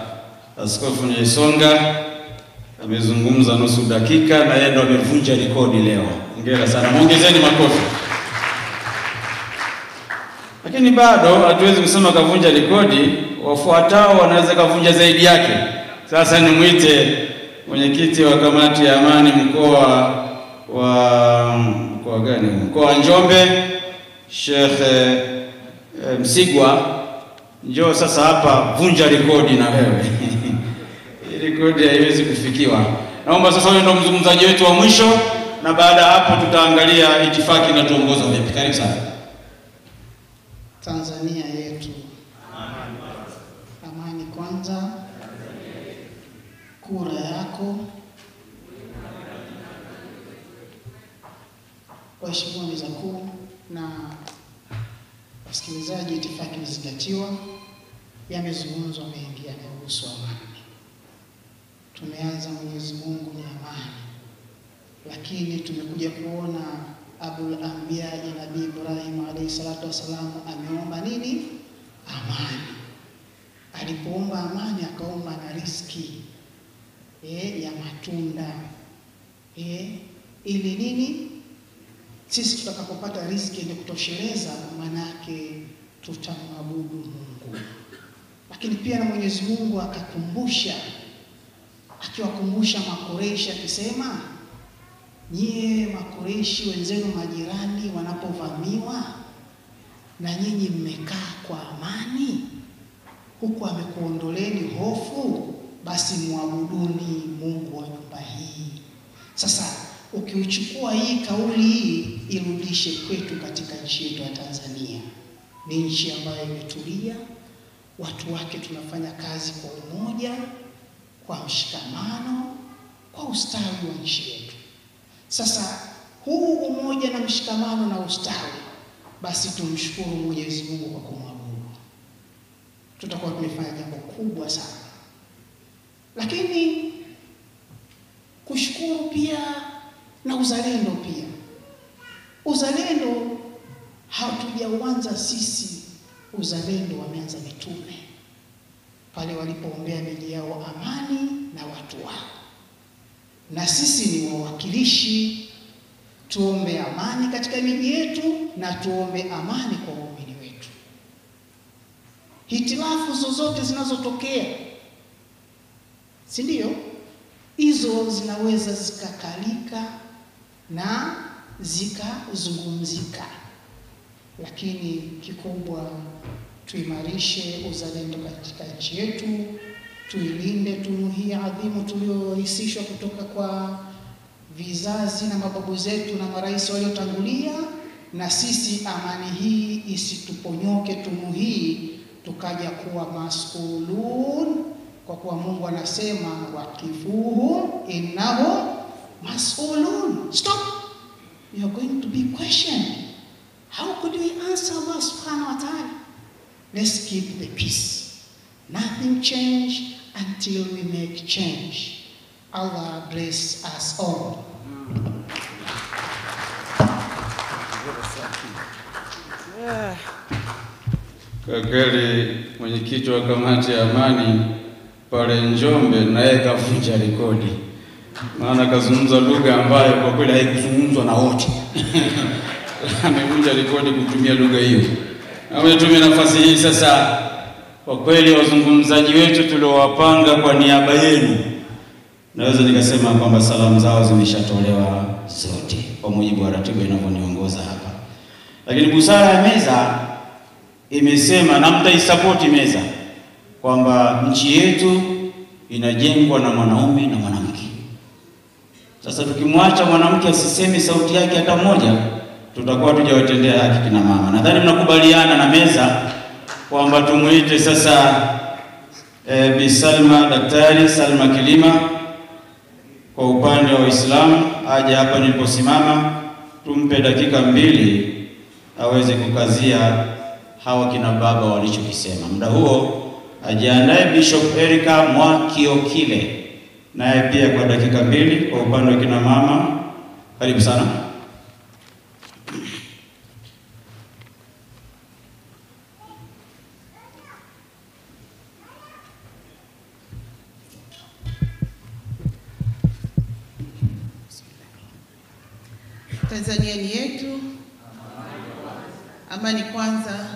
Askofu Nyaisonga, amezungumza nusu dakika na yeye ndo amevunja rekodi leo. Hongera sana. Muongezeni makofi. Lakini bado hatuwezi kusema kavunja rekodi, wafuatao wanaweza kavunja zaidi yake. Sasa nimwite mwenyekiti wa kamati ya amani mkoa wa Njombe, Sheikh Msigwa. Njoo sasa hapa, vunja rekodi na wewe. Rekodi haiwezi kufikiwa. Naomba sasa wewe ndo mzungumzaji wetu wa mwisho, na baada hapo tutaangalia itifaki na tuongoza vipi. Karibu sana. Tanzania yetu, amani kwanza. Kura yako. Waheshimiwa meza kuu na wasikilizaji, itifaki imezingatiwa. Yamezungumzwa mengi yanayohusu amani. Tumeanza Mwenyezi Mungu ni amani, lakini tumekuja kuona Abul Anbiya Nabii Ibrahim alayhi salatu wasalam ameomba nini? Amani. Alipoomba amani akaomba na riziki ya matunda ili nini? Sisi tutakapopata riziki yenye kutosheleza, manake tutamwabudu Mungu. Lakini pia na Mwenyezi Mungu akiwakumbusha Makureishi akisema, nyie Makureishi wenzenu majirani wanapovamiwa na nyinyi mmekaa kwa amani, huku amekuondoleni hofu, basi muabuduni Mungu wa nyumba hii. Sasa ukiuchukua hii kauli hii irudishe kwetu katika nchi yetu ya Tanzania. Ni nchi ambayo imetulia, watu wake tunafanya kazi kwa umoja, kwa mshikamano, kwa ustawi wa nchi yetu. Sasa huu umoja na mshikamano na ustawi, basi tumshukuru Mwenyezi Mungu kwa kumwabudu. Tutakuwa tumefanya jambo kubwa sana. Lakini kushukuru pia na uzalendo pia. Uzalendo hatujauanza sisi, uzalendo wameanza mitume pale walipoombea miji yao amani na watu wao. Na sisi ni wawakilishi, tuombe amani katika miji yetu na tuombe amani kwa waumini wetu. Hitilafu zozote zinazotokea, si ndio? Hizo zinaweza zikakalika na zikazungumzika, lakini kikubwa tuimarishe uzalendo katika nchi yetu, tuilinde tunu hii adhimu tuliohisishwa kutoka kwa vizazi na mababu zetu na marais waliotangulia, na sisi amani hii isituponyoke tunu hii tukaja kuwa mas'ulun, kwa kuwa Mungu anasema waqifuhu innahu mas'ulun. Stop, you are going to be questioned. How could we answer Allah subhanahu wa ta'ala? Let's keep the peace. Nothing change until we make change. Allah bless us all. Kwa kweli mwenyekiti wa kamati ya amani pale Njombe naye kavunja rekodi, maana kazungumza lugha ambayo kwa kweli haikuzungumzwa na wote. Amevunja rekodi kutumia lugha hiyo. Ametumia nafasi hii sasa, kwa kweli wazungumzaji wetu tuliowapanga kwa niaba yenu, naweza nikasema kwamba salamu zao zimeshatolewa zote kwa mujibu wa ratiba inavyoniongoza hapa. Lakini busara ya meza imesema, na mtaisupport meza, kwamba nchi yetu inajengwa na mwanaume na mwanamke. Sasa tukimwacha mwanamke asiseme sauti yake hata moja, tutakuwa tujawatendea haki kina mama. Nadhani mnakubaliana na meza kwamba tumuite sasa Bi Salma, Daktari Salma Kilima kwa upande wa Uislamu aje hapa niliposimama, tumpe dakika 2 aweze kukazia hawa kina baba walichokisema. Muda huo ajiandae Bishop Erica Mwakiokile naye pia kwa dakika 2 kwa upande wa kina mama. Karibu sana. Tanzania ni yetu, amani kwanza.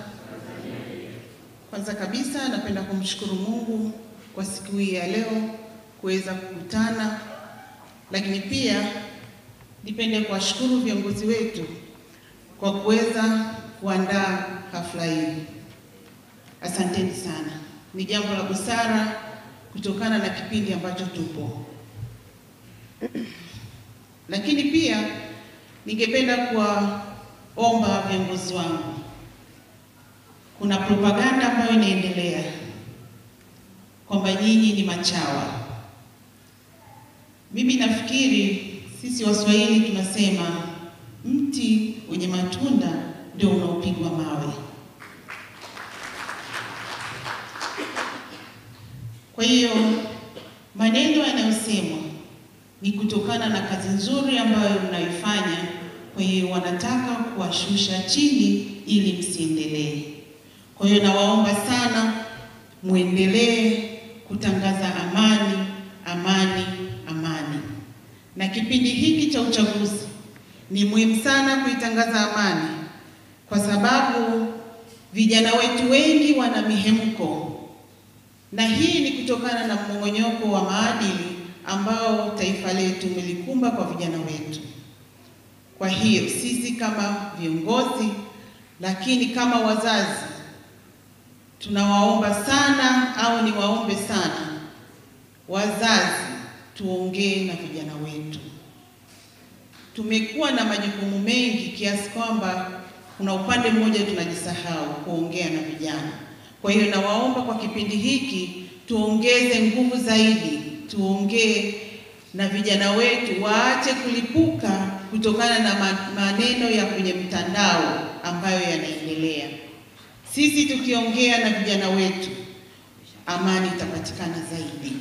Kwanza kabisa napenda kumshukuru Mungu kwa siku hii ya leo kuweza kukutana, lakini pia nipende kuwashukuru viongozi wetu kwa kuweza kuandaa hafla hii. Asanteni sana. Ni jambo la busara kutokana na kipindi ambacho tupo. Lakini pia ningependa kuwaomba viongozi wangu, kuna propaganda ambayo inaendelea kwamba nyinyi ni machawa. Mimi nafikiri sisi Waswahili tunasema mti wenye matunda ndio unaopigwa mawe. Kwa hiyo maneno yanayosemwa ni kutokana na kazi nzuri ambayo mnaifanya. Kwa hiyo wanataka kuwashusha chini ili msiendelee. Kwa hiyo nawaomba sana muendelee kutangaza amani, amani, amani. Na kipindi hiki cha uchaguzi ni muhimu sana kuitangaza amani, kwa sababu vijana wetu wengi wana mihemko na hii ni kutokana na mmomonyoko wa maadili ambao taifa letu umelikumba kwa vijana wetu. Kwa hiyo sisi kama viongozi, lakini kama wazazi, tunawaomba sana, au niwaombe sana wazazi, tuongee na vijana wetu. Tumekuwa na majukumu mengi kiasi kwamba kuna upande mmoja tunajisahau kuongea na vijana. Kwa hiyo nawaomba kwa kipindi hiki tuongeze nguvu zaidi, tuongee na vijana wetu, waache kulipuka kutokana na maneno ya kwenye mtandao ambayo yanaendelea. Sisi tukiongea na vijana wetu, amani itapatikana zaidi,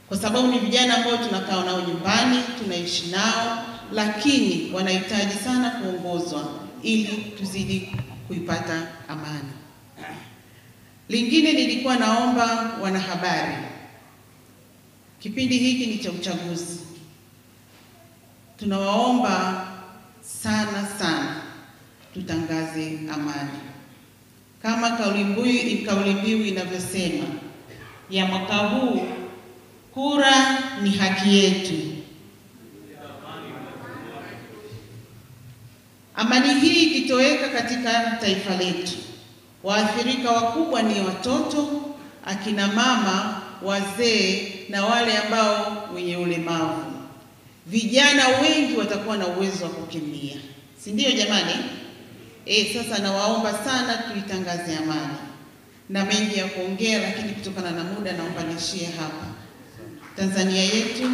kwa sababu ni vijana ambao tunakaa nao nyumbani, tunaishi nao, lakini wanahitaji sana kuongozwa ili tuzidi kuipata amani. Lingine nilikuwa naomba wanahabari, kipindi hiki ni cha uchaguzi, tunawaomba sana sana tutangaze amani. Kama kauli mbiu inavyosema ya mwaka huu, kura ni haki yetu. Amani hii ikitoweka katika taifa letu, waathirika wakubwa ni watoto, akina mama, wazee na wale ambao wenye ulemavu. Vijana wengi watakuwa na uwezo wa kukimbia, si ndio jamani? Sasa nawaomba sana tuitangaze amani, na mengi ya kuongea, lakini kutokana na muda naomba niishie hapa. Tanzania yetu.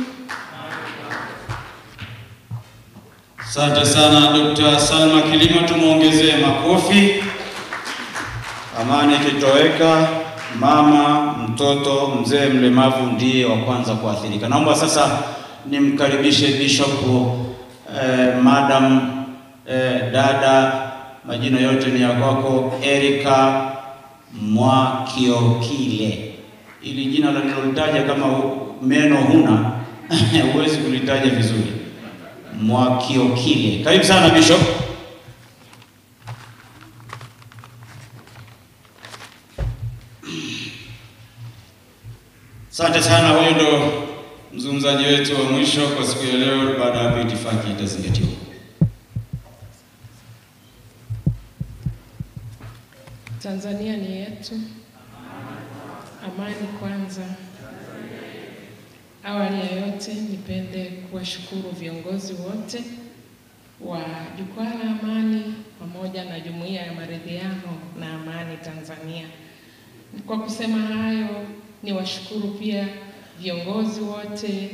Asante sana Dr. Salma Kilima, tumuongezee makofi. Amani ikitoweka, mama, mtoto, mzee, mlemavu ndiye wa kwanza kuathirika. Naomba sasa nimkaribishe Bishop Madam dada, majina yote ni ya kwako, Erika Mwakiokile. Ili jina la nilolitaja kama meno huna huwezi kulitaja vizuri. Mwakiokile. Karibu sana Bishop. Asante sana. Huyo ndo mzungumzaji wetu wa mwisho kwa siku ya leo. Baada ya hapo itifaki itazingatiwa. Tanzania ni yetu. Amani kwanza. Awali ya yote nipende kuwashukuru viongozi wote wa Jukwaa la Amani pamoja na Jumuiya ya Maridhiano na Amani Tanzania. Kwa kusema hayo, niwashukuru pia viongozi wote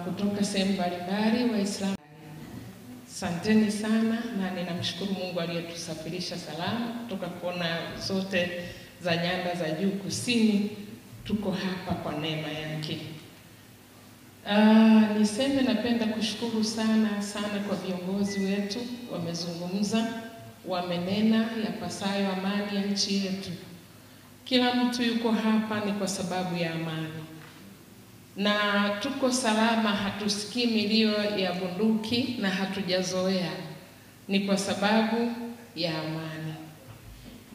kutoka sehemu mbalimbali, Waislamu. Asanteni sana, na ninamshukuru Mungu aliyetusafirisha salama kutoka kona zote za nyanda za juu kusini. Tuko hapa kwa neema yake. Niseme napenda kushukuru sana kwa viongozi wetu, wamezungumza, wamenena yapasayo amani ya nchi yetu. Kila mtu yuko hapa ni kwa sababu ya amani. Na tuko salama, hatusikii milio ya bunduki na hatujazoea, ni kwa sababu ya amani.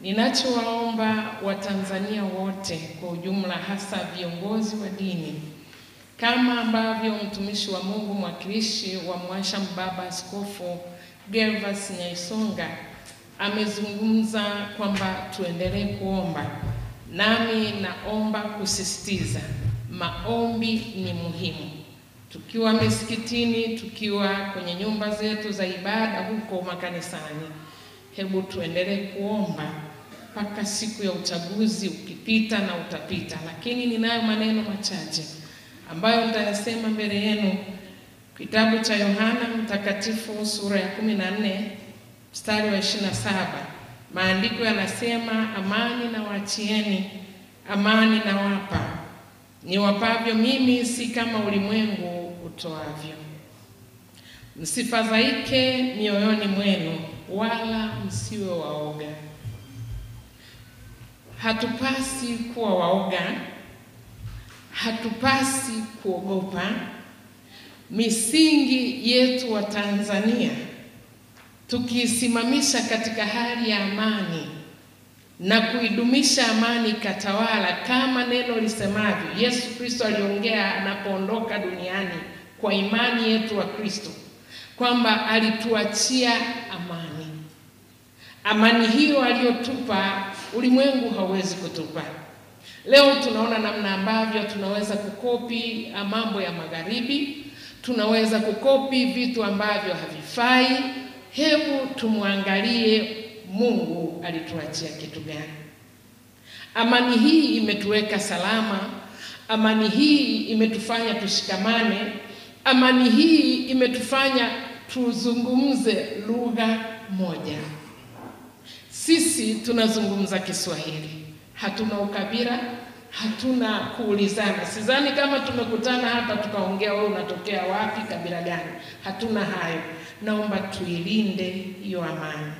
Ninachowaomba Watanzania wote kwa ujumla, hasa viongozi wa dini, kama ambavyo mtumishi wa Mungu mwakilishi wa Mwasha Mbaba Askofu Gervas Nyaisonga amezungumza kwamba tuendelee kuomba, nami naomba kusisitiza maombi ni muhimu. Tukiwa misikitini, tukiwa kwenye nyumba zetu za ibada, huko makanisani, hebu tuendelee kuomba mpaka siku ya uchaguzi ukipita, na utapita. Lakini ninayo maneno machache ambayo nitayasema mbele yenu. Kitabu cha Yohana Mtakatifu sura ya 14 mstari wa 27, maandiko yanasema, amani na waachieni, amani na wapa, niwapavyo mimi si kama ulimwengu utoavyo. Msifadhaike mioyoni mwenu, wala msiwe waoga. Hatupasi kuwa waoga, hatupasi kuogopa. Misingi yetu wa Tanzania tukisimamisha katika hali ya amani, na kuidumisha amani ikatawala, kama neno lisemavyo. Yesu Kristo aliongea anapoondoka duniani kwa imani yetu wa Kristo, kwamba alituachia amani. Amani hiyo aliyotupa ulimwengu hauwezi kutupa. Leo tunaona namna ambavyo tunaweza kukopi mambo ya magharibi, tunaweza kukopi vitu ambavyo havifai. Hebu tumwangalie Mungu alituachia kitu gani. Amani hii imetuweka salama, amani hii imetufanya tushikamane, amani hii imetufanya tuzungumze lugha moja. Sisi tunazungumza Kiswahili, hatuna ukabila, hatuna kuulizana. Sidhani kama tumekutana hapa tukaongea wewe unatokea wapi, kabila gani. Hatuna hayo. Naomba tuilinde hiyo amani,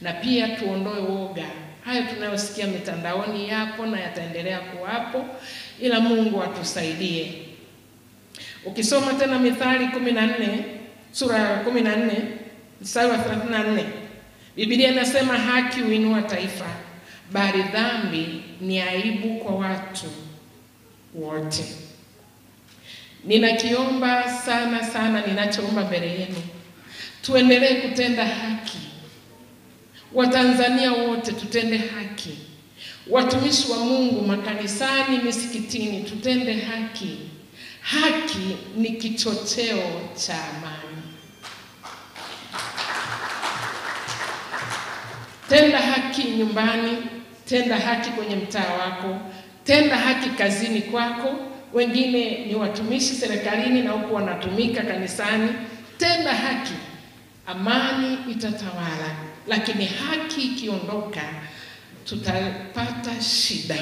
na pia tuondoe woga. Hayo tunayosikia mitandaoni yapo na yataendelea kuwapo, ila Mungu atusaidie. Ukisoma tena Mithali 14, sura ya 14, mstari wa 34, Biblia inasema haki huinua taifa, bali dhambi ni aibu kwa watu wote. Ninakiomba sana, ninachoomba mbele yenu, tuendelee kutenda haki. Watanzania wote tutende haki. Watumishi wa Mungu makanisani, misikitini, tutende haki. Haki ni kichocheo cha amani. Tenda haki nyumbani, tenda haki kwenye mtaa wako, tenda haki kazini kwako. Wengine ni watumishi serikalini na huko wanatumika kanisani. Tenda haki, amani itatawala. Lakini haki ikiondoka, tutapata shida.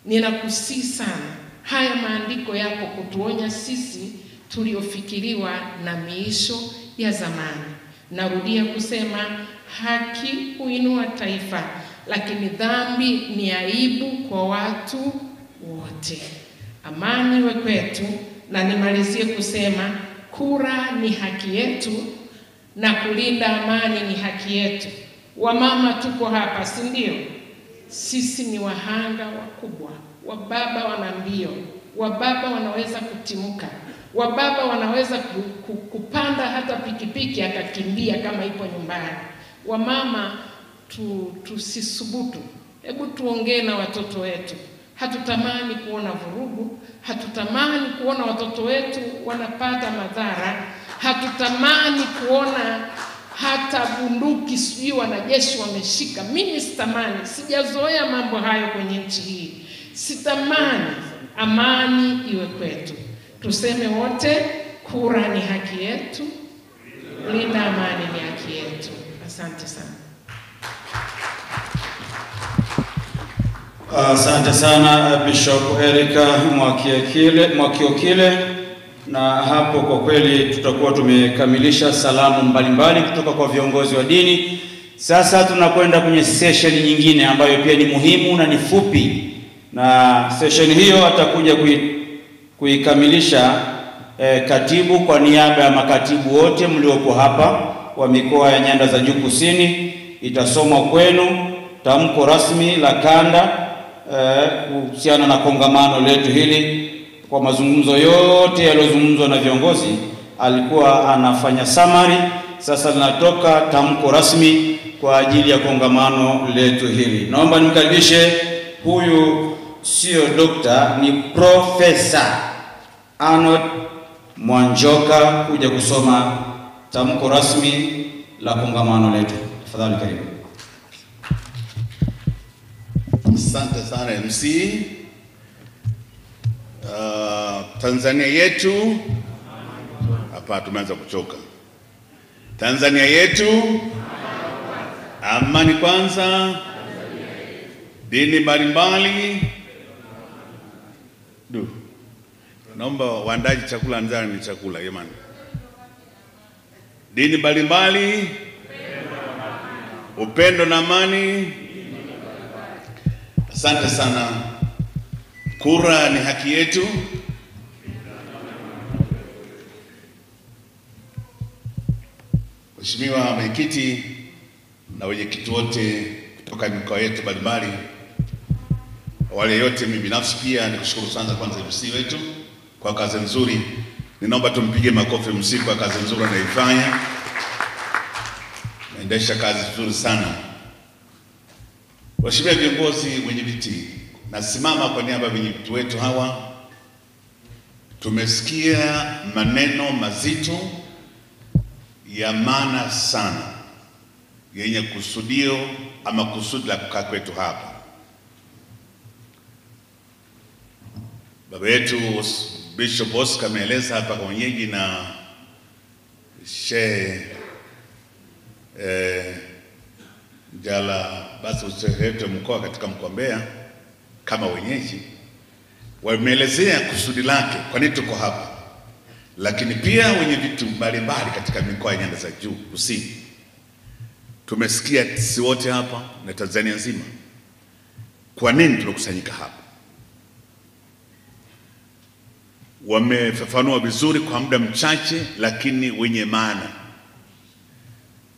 Ninakusihi sana, haya maandiko yapo kutuonya sisi tuliofikiriwa na miisho ya zamani. Narudia kusema, haki huinua taifa, lakini dhambi ni aibu kwa watu wote. Amani iwe kwetu. Na nimalizie kusema, kura ni haki yetu na kulinda amani ni haki yetu. Wamama tuko hapa, si ndio? Sisi ni wahanga wakubwa. Wababa wana mbio, wababa wanaweza kutimuka, wababa wanaweza kupanda hata pikipiki akakimbia kama ipo nyumbani. Wamama tusisubutu. Hebu tuongee na watoto wetu. Hatutamani kuona vurugu, hatutamani kuona watoto wetu wanapata madhara, hatutamani kuona hata bunduki sijui wanajeshi wameshika. Mimi sitamani, sijazoea mambo hayo kwenye nchi hii. Sitamani. Amani iwe kwetu. Tuseme wote, kura ni haki yetu, linda amani ni haki yetu. Asante sana. Asante sana Bishop Erica Mwakiokile, na hapo kwa kweli tutakuwa tumekamilisha salamu mbalimbali kutoka kwa viongozi wa dini. Sasa tunakwenda kwenye session nyingine ambayo pia ni muhimu na ni fupi, na session hiyo atakuja kuikamilisha katibu kwa niaba ya makatibu wote mlioko hapa wa mikoa ya Nyanda za Juu Kusini. Itasomwa kwenu tamko rasmi la kanda kuhusiana na kongamano letu hili. Kwa mazungumzo yote yaliyozungumzwa na viongozi, alikuwa anafanya summary. Sasa linatoka tamko rasmi kwa ajili ya kongamano letu hili. Naomba nimkaribishe, huyu sio dokta, ni Profesa Arnold Mwanjoka kuja kusoma tamko rasmi la kongamano letu. Tafadhali karibu. Asante sana MC. Tanzania yetu, hapa tumeanza kuchoka. Tanzania yetu, amani kwanza, dini mbalimbali. Naomba waandaji chakula ndani ni chakula jamani. Dini mbalimbali, upendo na amani. Asante sana. Kura ni haki yetu. Mheshimiwa Mwenyekiti, na wenyekiti wote kutoka mikoa yetu mbalimbali, wale yote, mimi binafsi pia nikushukuru sana kwanza MC wetu kwa kazi nzuri. Ninaomba tumpige makofi MC kwa kazi nzuri anayoifanya. Naendesha kazi nzuri sana. Waheshimiwa viongozi, wenye viti, nasimama kwa niaba ya wenyeviti wetu hawa. Tumesikia maneno mazito ya maana sana yenye kusudio ama kusudi la kukaa kwetu hapa. Baba yetu Bishop Oscar ameeleza hapa kwa wenyeji na Sheikh Jala basi wetu mkoa katika mkoa Mbeya kama wenyeji wameelezea kusudi lake kwa nini tuko hapa, lakini pia wenye vitu mbalimbali katika mikoa ya nyanda za juu kusini. Tumesikia sisi wote hapa na Tanzania nzima kwa nini tunakusanyika hapa. Wamefafanua vizuri kwa muda mchache lakini wenye maana,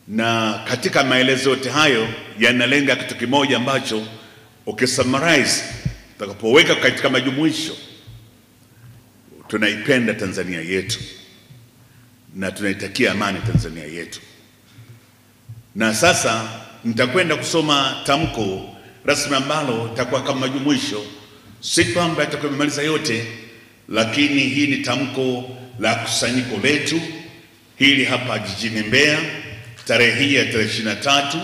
na katika maelezo yote hayo yanalenga kitu kimoja ambacho ukisummarize, utakapoweka katika majumuisho, tunaipenda Tanzania yetu na tunaitakia amani Tanzania yetu. Na sasa nitakwenda kusoma tamko rasmi ambalo litakuwa kama majumuisho, si kwamba itakuwa imemaliza yote, lakini hii ni tamko la kusanyiko letu hili hapa jijini Mbeya tarehe hii ya 23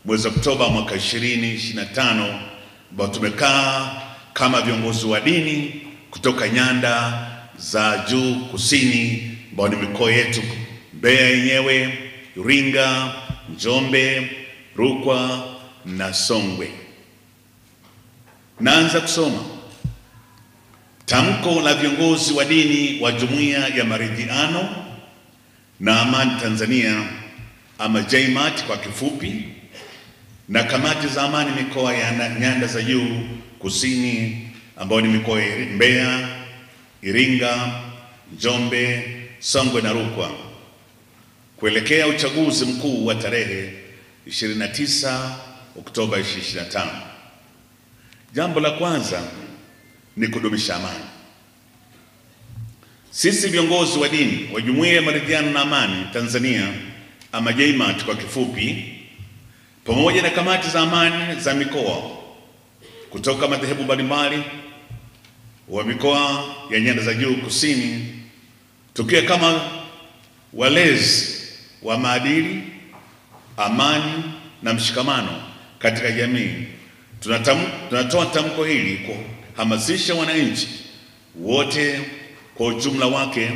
mwezi Oktoba mwaka 2025, ambao tumekaa kama viongozi wa dini kutoka nyanda za juu kusini, ambao ni mikoa yetu Mbeya yenyewe, Iringa, Njombe, Rukwa na Songwe. Naanza kusoma tamko la viongozi wa dini wa Jumuiya ya Maridhiano na Amani Tanzania ama JMAT kwa kifupi, na kamati za amani mikoa ya nyanda za juu kusini, ambao ni mikoa ya Mbeya, Iringa, Njombe, Songwe na Rukwa, kuelekea uchaguzi mkuu wa tarehe 29 Oktoba 2025. Jambo la kwanza ni kudumisha amani. Sisi viongozi wa dini wa Jumuiya ya Maridhiano na Amani Tanzania ama JMAT kwa kifupi, pamoja na kamati za amani za mikoa kutoka madhehebu mbalimbali wa mikoa ya nyanda za juu kusini, tukiwa kama walezi wa maadili, amani na mshikamano katika jamii, tunatoa tamko hili kuhamasisha wananchi wote kwa ujumla wake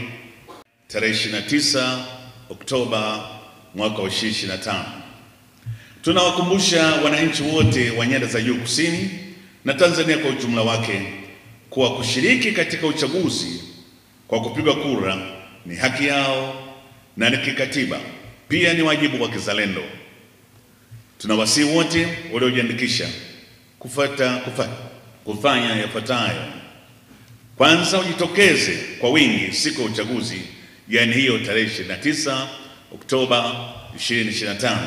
tarehe 29 Oktoba mwaka wa 2025. Tunawakumbusha wananchi wote wa nyanda za juu kusini na Tanzania kwa ujumla wake kuwa kushiriki katika uchaguzi kwa kupiga kura ni haki yao na ni kikatiba, pia ni wajibu wa kizalendo. Tunawasihi wote waliojiandikisha kufanya yafuatayo. Kwanza, ujitokeze kwa wingi siku ya uchaguzi, yaani hiyo tarehe 29 Oktoba 2025.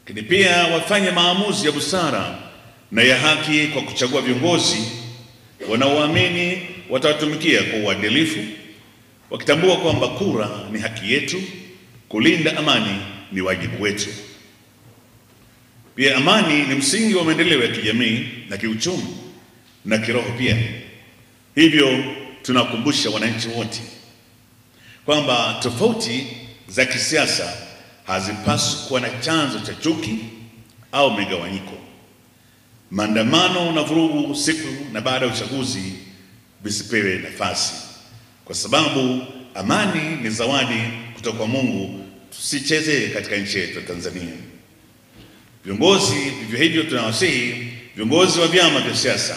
Lakini pia wafanye maamuzi ya busara na ya haki kwa kuchagua viongozi wanaoamini watawatumikia kwa uadilifu, wakitambua kwamba kura ni haki yetu, kulinda amani ni wajibu wetu. Pia amani ni msingi wa maendeleo ya kijamii na kiuchumi na kiroho pia. Hivyo tunakumbusha wananchi wote kwamba tofauti za kisiasa hazipaswi kuwa na chanzo cha chuki au migawanyiko. Maandamano na vurugu siku na baada ya uchaguzi visipewe nafasi, kwa sababu amani ni zawadi kutoka kwa Mungu. Tusichezee katika nchi yetu ya Tanzania. Viongozi vivyo hivyo tunawasihi viongozi wa vyama vya siasa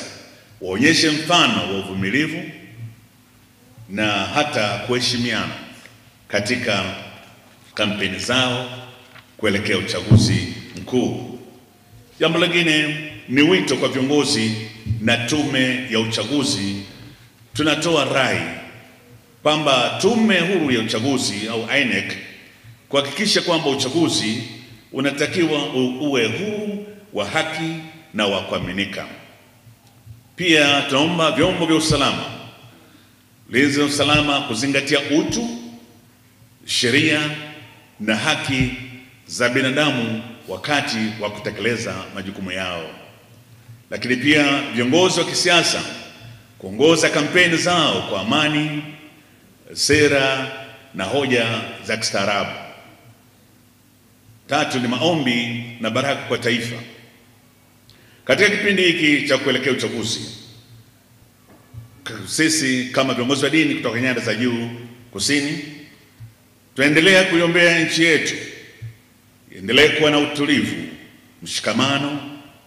waonyeshe mfano wa uvumilivu na hata kuheshimiana katika kampeni zao kuelekea uchaguzi mkuu. Jambo lingine ni wito kwa viongozi na tume ya uchaguzi. Tunatoa rai kwamba tume huru ya uchaguzi au INEC kuhakikisha kwamba uchaguzi unatakiwa uwe huru, wa haki na wa kuaminika. Pia tunaomba vyombo vya usalama, ulinzi na usalama kuzingatia utu, sheria na haki za binadamu wakati wa kutekeleza majukumu yao. Lakini pia viongozi wa kisiasa kuongoza kampeni zao kwa amani, sera na hoja za kistaarabu. Tatu ni maombi na baraka kwa taifa. Katika kipindi hiki cha kuelekea uchaguzi, sisi kama viongozi wa dini kutoka nyanda za juu kusini tuendelea kuiombea nchi yetu iendelee kuwa na utulivu, mshikamano,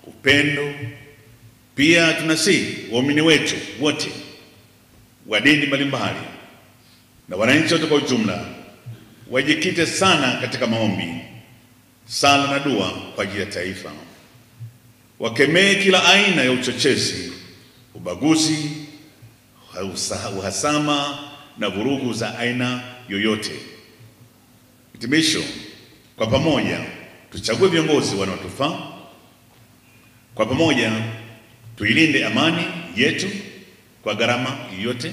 upendo. Pia tunasihi waumini wetu wote wa dini mbalimbali na wananchi wote kwa ujumla wajikite sana katika maombi, sala na dua kwa ajili ya taifa. Wakemee kila aina ya uchochezi, ubaguzi, uhasama na vurugu za aina yoyote. Hitimisho, kwa pamoja tuchague viongozi wanaotufaa. Kwa pamoja tuilinde amani yetu kwa gharama yoyote.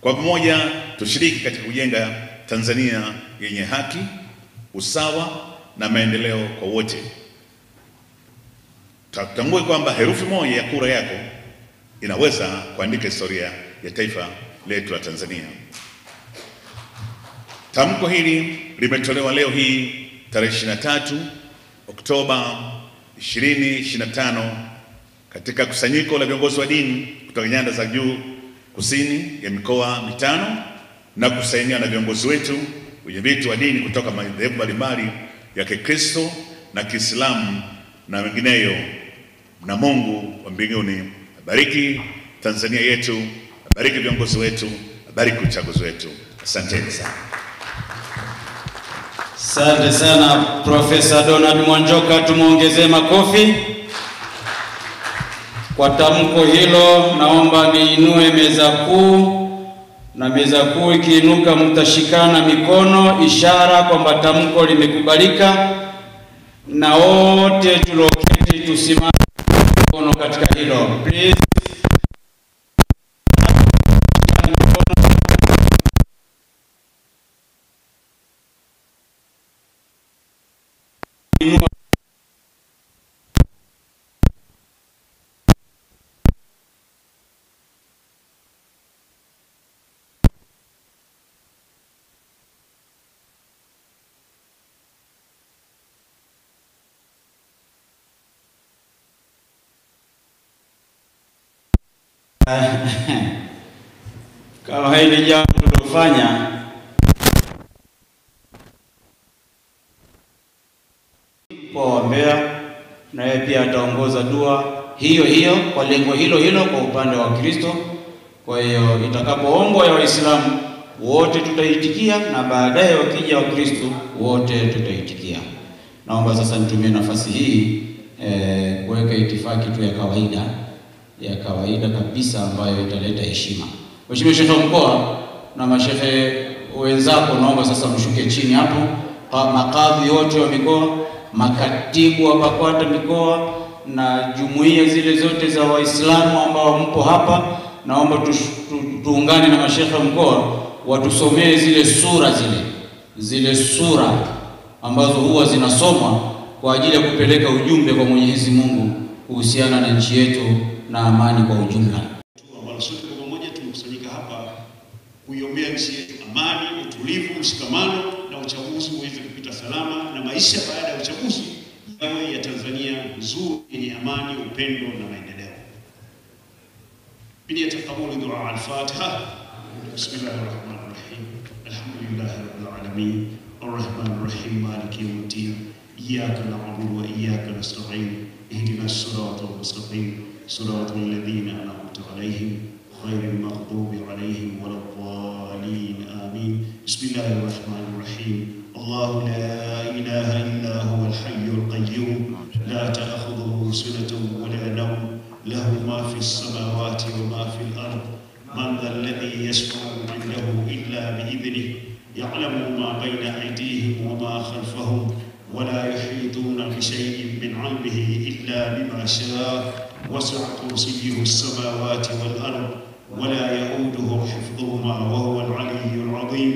Kwa pamoja tushiriki katika kujenga Tanzania yenye haki, usawa na maendeleo kwa wote. Tutambue kwamba herufi moja ya kura yako inaweza kuandika historia ya taifa letu la Tanzania. Tamko hili limetolewa leo hii tarehe 23 Oktoba 2025 katika kusanyiko la viongozi wa dini kutoka nyanda za juu kusini ya mikoa mitano na kusainiwa na viongozi wetu wenye viti wa dini kutoka madhehebu mbalimbali ya Kikristo na Kiislamu na wengineyo. Na Mungu wa mbinguni abariki Tanzania yetu, abariki viongozi wetu, abariki uchaguzi wetu. Asanteni sana. Asante sana Profesa Donald Mwanjoka, tumuongezee makofi. Kwa tamko hilo naomba niinue meza kuu, na meza kuu ikiinuka mtashikana mikono, ishara kwamba tamko limekubalika, na wote tulioketi tusimame mikono katika hilo. Please. Kama hili jambo tulilofanya kwa waombea, na yeye pia ataongoza dua hiyo hiyo kwa lengo hilo hilo kwa upande wa Kristo. Kwa hiyo itakapoombwa ya Waislamu wote tutaitikia, na baadaye wakija wa Kristo wote tutaitikia. Naomba sasa nitumie nafasi hii kuweka itifaki tu ya kawaida kabisa ambayo italeta heshima. Mheshimiwa Sheikh wa mkoa na mashehe wenzako, naomba sasa mshuke chini hapo. Makadhi yote wa mikoa, makatibu wa BAKWATA mikoa na jumuiya zile zote za Waislamu ambao mpo hapa, naomba tuungane na mashehe wa mkoa watusomee zile sura ambazo huwa zinasomwa kwa ajili ya kupeleka ujumbe kwa Mwenyezi Mungu kuhusiana na nchi yetu na amani kwa ujumla. Ambao sote kwa pamoja tumekusanyika hapa kuiombea nchi yetu amani, utulivu, mshikamano na uchaguzi uweze kupita salama, na maisha baada ya uchaguzi yawe ya Tanzania nzuri yenye amani, upendo na maendeleo. Bila tafadhali dua al-Fatiha. Bismillahirrahmanirrahim. Alhamdulillahi rabbil alamin. Arrahmanir rahim. Maliki yawmiddin. Iyyaka na'budu wa iyyaka nasta'in. Ihdinas siratal mustaqim. صراط الذين أنعمت عليهم غير المغضوب عليهم ولا الضالين آمين. بسم الله الرحمن الرحيم. الله لا إله إلا هو الحي القيوم لا تأخذه سنة ولا نوم له ما في السماوات وما في الأرض من ذا الذي يشفع عنده إلا بإذنه يعلم ما بين أيديهم وما خلفهم ولا يحيطون بشيء من علمه إلا بما شاء وسع كرسيه السماوات والأرض ولا يؤوده حفظهما وهو العلي العظيم.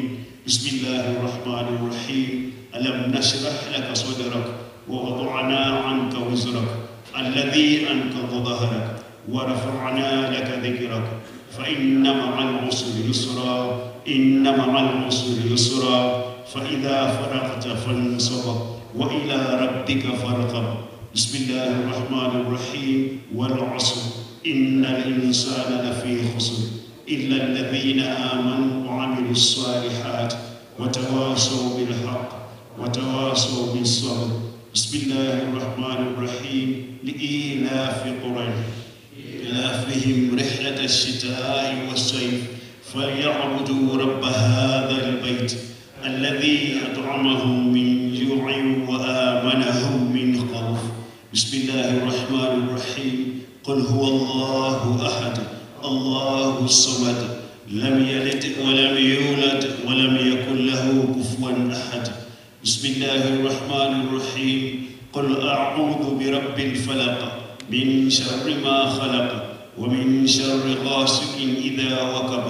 بسم الله الرحمن الرحيم. ألم نشرح لك صدرك ووضعنا عنك وزرك الذي أنقض ظهرك ورفعنا لك ذكرك فإن مع العسر يسرا إن مع العسر يسرا فإذا فرغت فانصب وإلى ربك فارغب. بسم الله الرحمن الرحيم. والعصر إن الإنسان لفي خسر إلا الذين آمنوا وعملوا الصالحات وتواصوا بالحق وتواصوا بالصبر. بسم الله الرحمن الرحيم. لإيلاف قريش إيلافهم رحلة الشتاء والصيف فليعبدوا رب هذا البيت الذي أطعمهم من جوع وآمنهم من خوف. بسم الله الرحمن الرحيم. قل هو الله أحد الله الصمد لم يلد ولم يولد ولم يكن له كفوا أحد. بسم الله الرحمن الرحيم. قل أعوذ برب الفلق من شر ما خلق ومن شر غاسق إذا وقب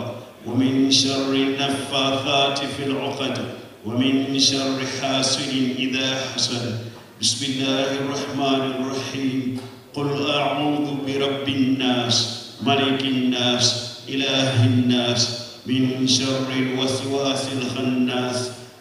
ومن شر النفاثات في العقد ومن شر حاسد إذا حسد. بسم الله الرحمن الرحيم. قل أعوذ برب الناس ملك الناس إله الناس من شر الوسواس الخناس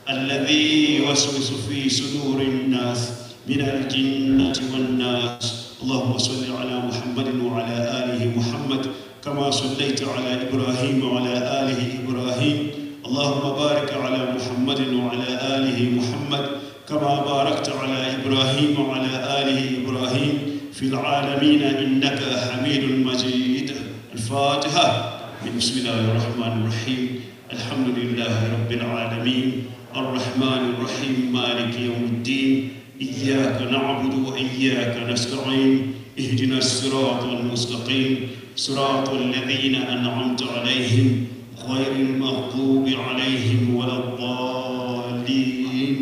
الذي يوسوس في صدور الناس من الجنة والناس. اللهم صل على محمد وعلى آله محمد كما صليت على إبراهيم وعلى آله إبراهيم. اللهم بارك على محمد وعلى آله محمد كما باركت على إبراهيم وعلى آله إبراهيم في العالمين إنك حميد مجيد. الفاتحة. بسم الله الرحمن الرحيم. الحمد لله رب العالمين الرحمن الرحيم مالك يوم الدين إياك نعبد وإياك نستعين اهدنا الصراط المستقيم صراط الذين أنعمت عليهم غير المغضوب عليهم ولا الضالين.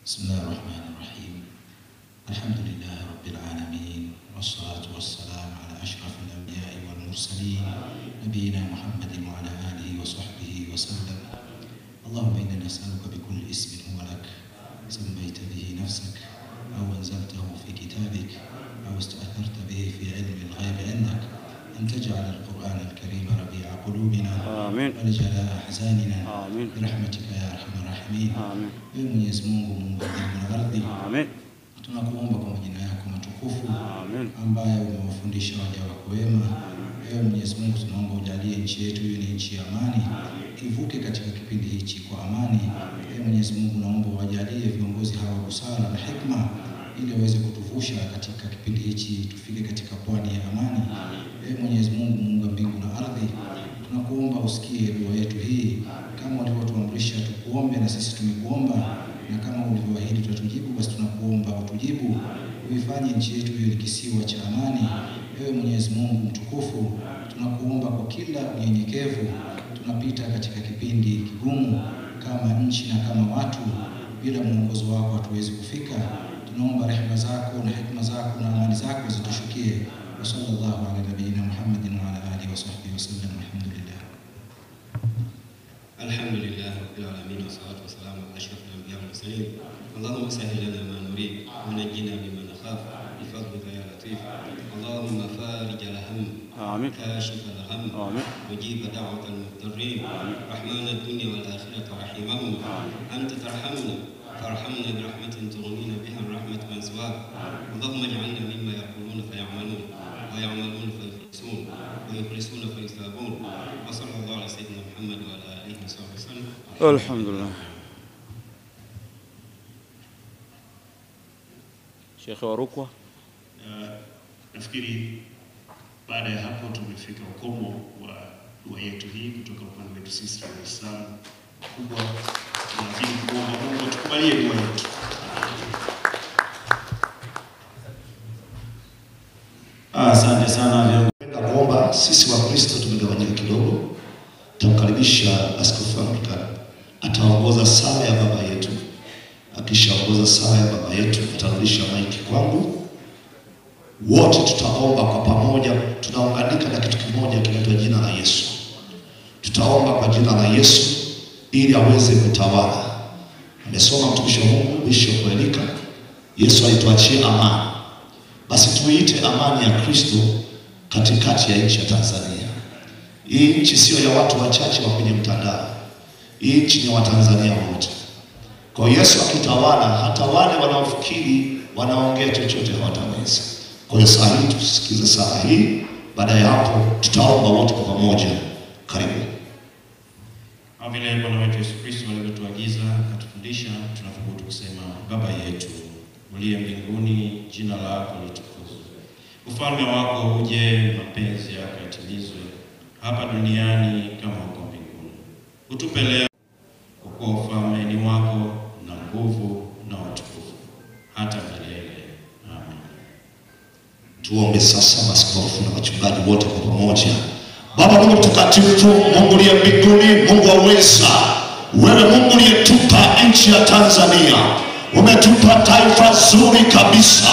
بسم الله الرحمن الرحيم. الحمد لله رب العالمين والصلاة والسلام على أشرف الأنبياء والمرسلين نبينا محمد وعلى آله وصحبه وسلم. اللهم إنا نسألك بكل اسم هو لك سميت به نفسك أو أنزلته في كتابك أو استأثرت به في علم الغيب عندك أن تجعل القرآن الكريم ربيع قلوبنا ولجلاء أحزاننا برحمتك يا أرحم الراحمين. Ewe Mwenyezi Mungu Mungu wa mbingu na ardhi, tunakuomba kwa majina yako matukufu ambayo umewafundisha waja wako wema. Ewe Mwenyezi Mungu, tunaomba ujalie nchi yetu iwe ni nchi ya amani, ivuke katika kipindi hichi kwa amani. Ewe Mwenyezi Mungu, naomba wajalie viongozi hawa busara na hikma ili waweze kutuvusha katika kipindi hichi tufike katika pwani ya amani. Ewe Mwenyezi Mungu Mungu wa mbingu na ardhi, tunakuomba usikie dua yetu hii kama ulivyotuamrisha tukuombe, na sisi tumekuomba, na kama ulivyoahidi tutatujibu, basi tunakuomba utujibu, uifanye nchi yetu iwe ni kisiwa cha amani. Ewe Mwenyezi Mungu mtukufu, tunakuomba kwa kila unyenyekevu, tunapita katika kipindi kigumu kama nchi na kama watu, bila mwongozo wako hatuwezi kufika. Tunaomba rehema zako na hikma zako na amani zako zitushukie. Wa sallallahu ala nabiyina Muhammadin wa ala alihi wa sahbihi wa sallam. Alhamdulillah. Alhamdulillah rabbil alamin wassalatu wassalamu ala ashrafil anbiya'i wal mursalin. Allahumma sahhil lana ma nurid wa najjina mimma nakhaf bifadlika ya latif. Allahumma farij al-ham amin kashif al-ham amin mujib da'wat al-mudarrin rahman ad-dunya wal akhirati rahimahum anta tarhamuna farhamna bi rahmatin tughnina biha rahmat man siwak. Allahumma ij'alna mimma yaquluna fayamalun wa ya'maluna fayukhlisun wa yukhlisuna fayusabun. Wa sallallahu ala sayyidina Muhammad wa ala alihi wa sallam. Alhamdulillah. Sheikh wa Rukwa. Nafikiri baada ya hapo tumefika ukomo wa dua yetu hii kutoka upande wetu sisi wa Islam kubwa. Tunazidi kuomba Mungu tukubalie dua yetu. Asante sana. Napenda kuomba, sisi wa Kristo tumegawanyika kidogo. Tumkaribisha Askofu Afrika ataongoza sala ya baba yetu. Akishaongoza sala ya baba yetu, atarudisha maiki kwangu. Wote tutaomba kwa pamoja, tunaunganika na kitu kimoja kinaitwa jina la Yesu. Tutaomba kwa jina la Yesu ili aweze kutawala. Amesoma mtumishi wa Mungu Bishop Elika, Yesu alituachia amani. Basi tuiite amani ya Kristo katikati ya nchi ya Tanzania. Hii nchi sio ya watu wachache wa kwenye mtandao. Hii nchi ni Watanzania wote. Kwa Yesu akitawala, hata wale wanaofikiri wanaongea chochote hawataweza. Kwa hiyo saa hii tusikize sala hii, baada ya hapo tutaomba wote kwa pamoja. Karibu. Vile Bwana wetu Yesu Kristo alivyotuagiza akatufundisha, tunathubutu kusema: Baba yetu uliye mbinguni, jina lako litukuzwe. Ufalme wako uje, mapenzi yako yatimizwe hapa duniani kama huko mbinguni. Utupe leo, kwa kuwa ufalme ni wako na nguvu na utukufu hata milele. Amen. Tuombe sasa maaskofu na wachungaji wote kwa pamoja. Baba Mungu mtakatifu, Mungu uliye mbinguni, Mungu aweza, wewe Mungu uliyetupa nchi ya Tanzania, umetupa taifa zuri kabisa,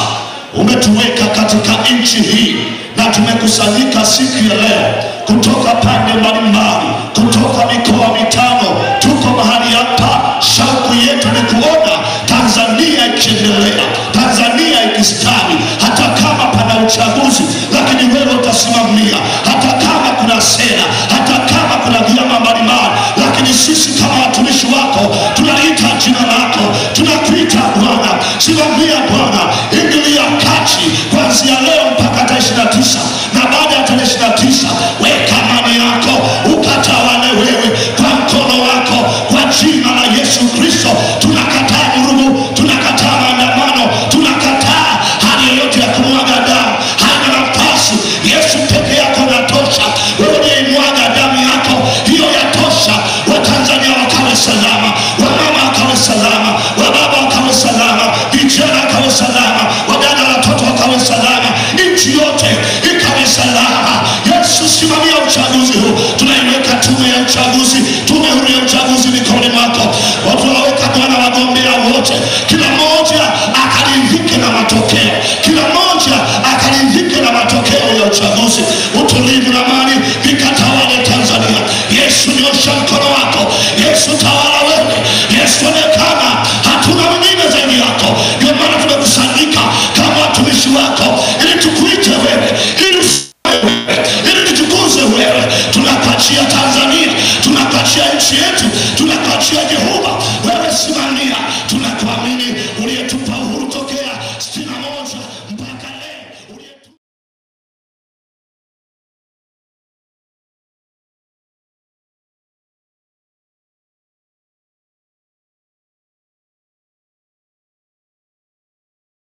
umetuweka katika nchi hii na tumekusanyika siku ya leo kutoka pande mbalimbali, kutoka mikoa mitano. Tuko mahali hapa, shauku yetu ni kuona Tanzania ikiendelea, Tanzania ikistawi. Hata kama pana uchaguzi, lakini wewe utasimamia. Hata kama kuna sera, hata kama kuna vyama mbalimbali, lakini sisi kama watumishi wako tunaita jina lako, tunakuita Bwana. Simamia Bwana, ingilia kati kuanzia leo mpaka tarehe 29, na baada ya tarehe 29 weka amani yako, ukatawale wewe kwa mkono wako, kwa jina la Yesu Kristo. Tunakataa vurugu, tunakataa maandamano, tunakataa hali yoyote ya kumwaga damu. Haina nafasi. Yesu peke yako unatosha. Wewe uliimwaga damu yako, hiyo yatosha. Watanzania wakawe salama, wamama wakawe salama, wababa wakawe salama, vijana wakawe salama, wadada watoto wakawe salama, nchi yote ikawe salama. Yesu, simamia uchaguzi huu. Tunaiweka tume ya uchaguzi, tume huru ya uchaguzi mikononi mwako. Watu waweka Bwana wagombea wote, kila mmoja akaridhike na matokeo, kila mmoja akaridhike na matokeo ya uchaguzi. Utulivu na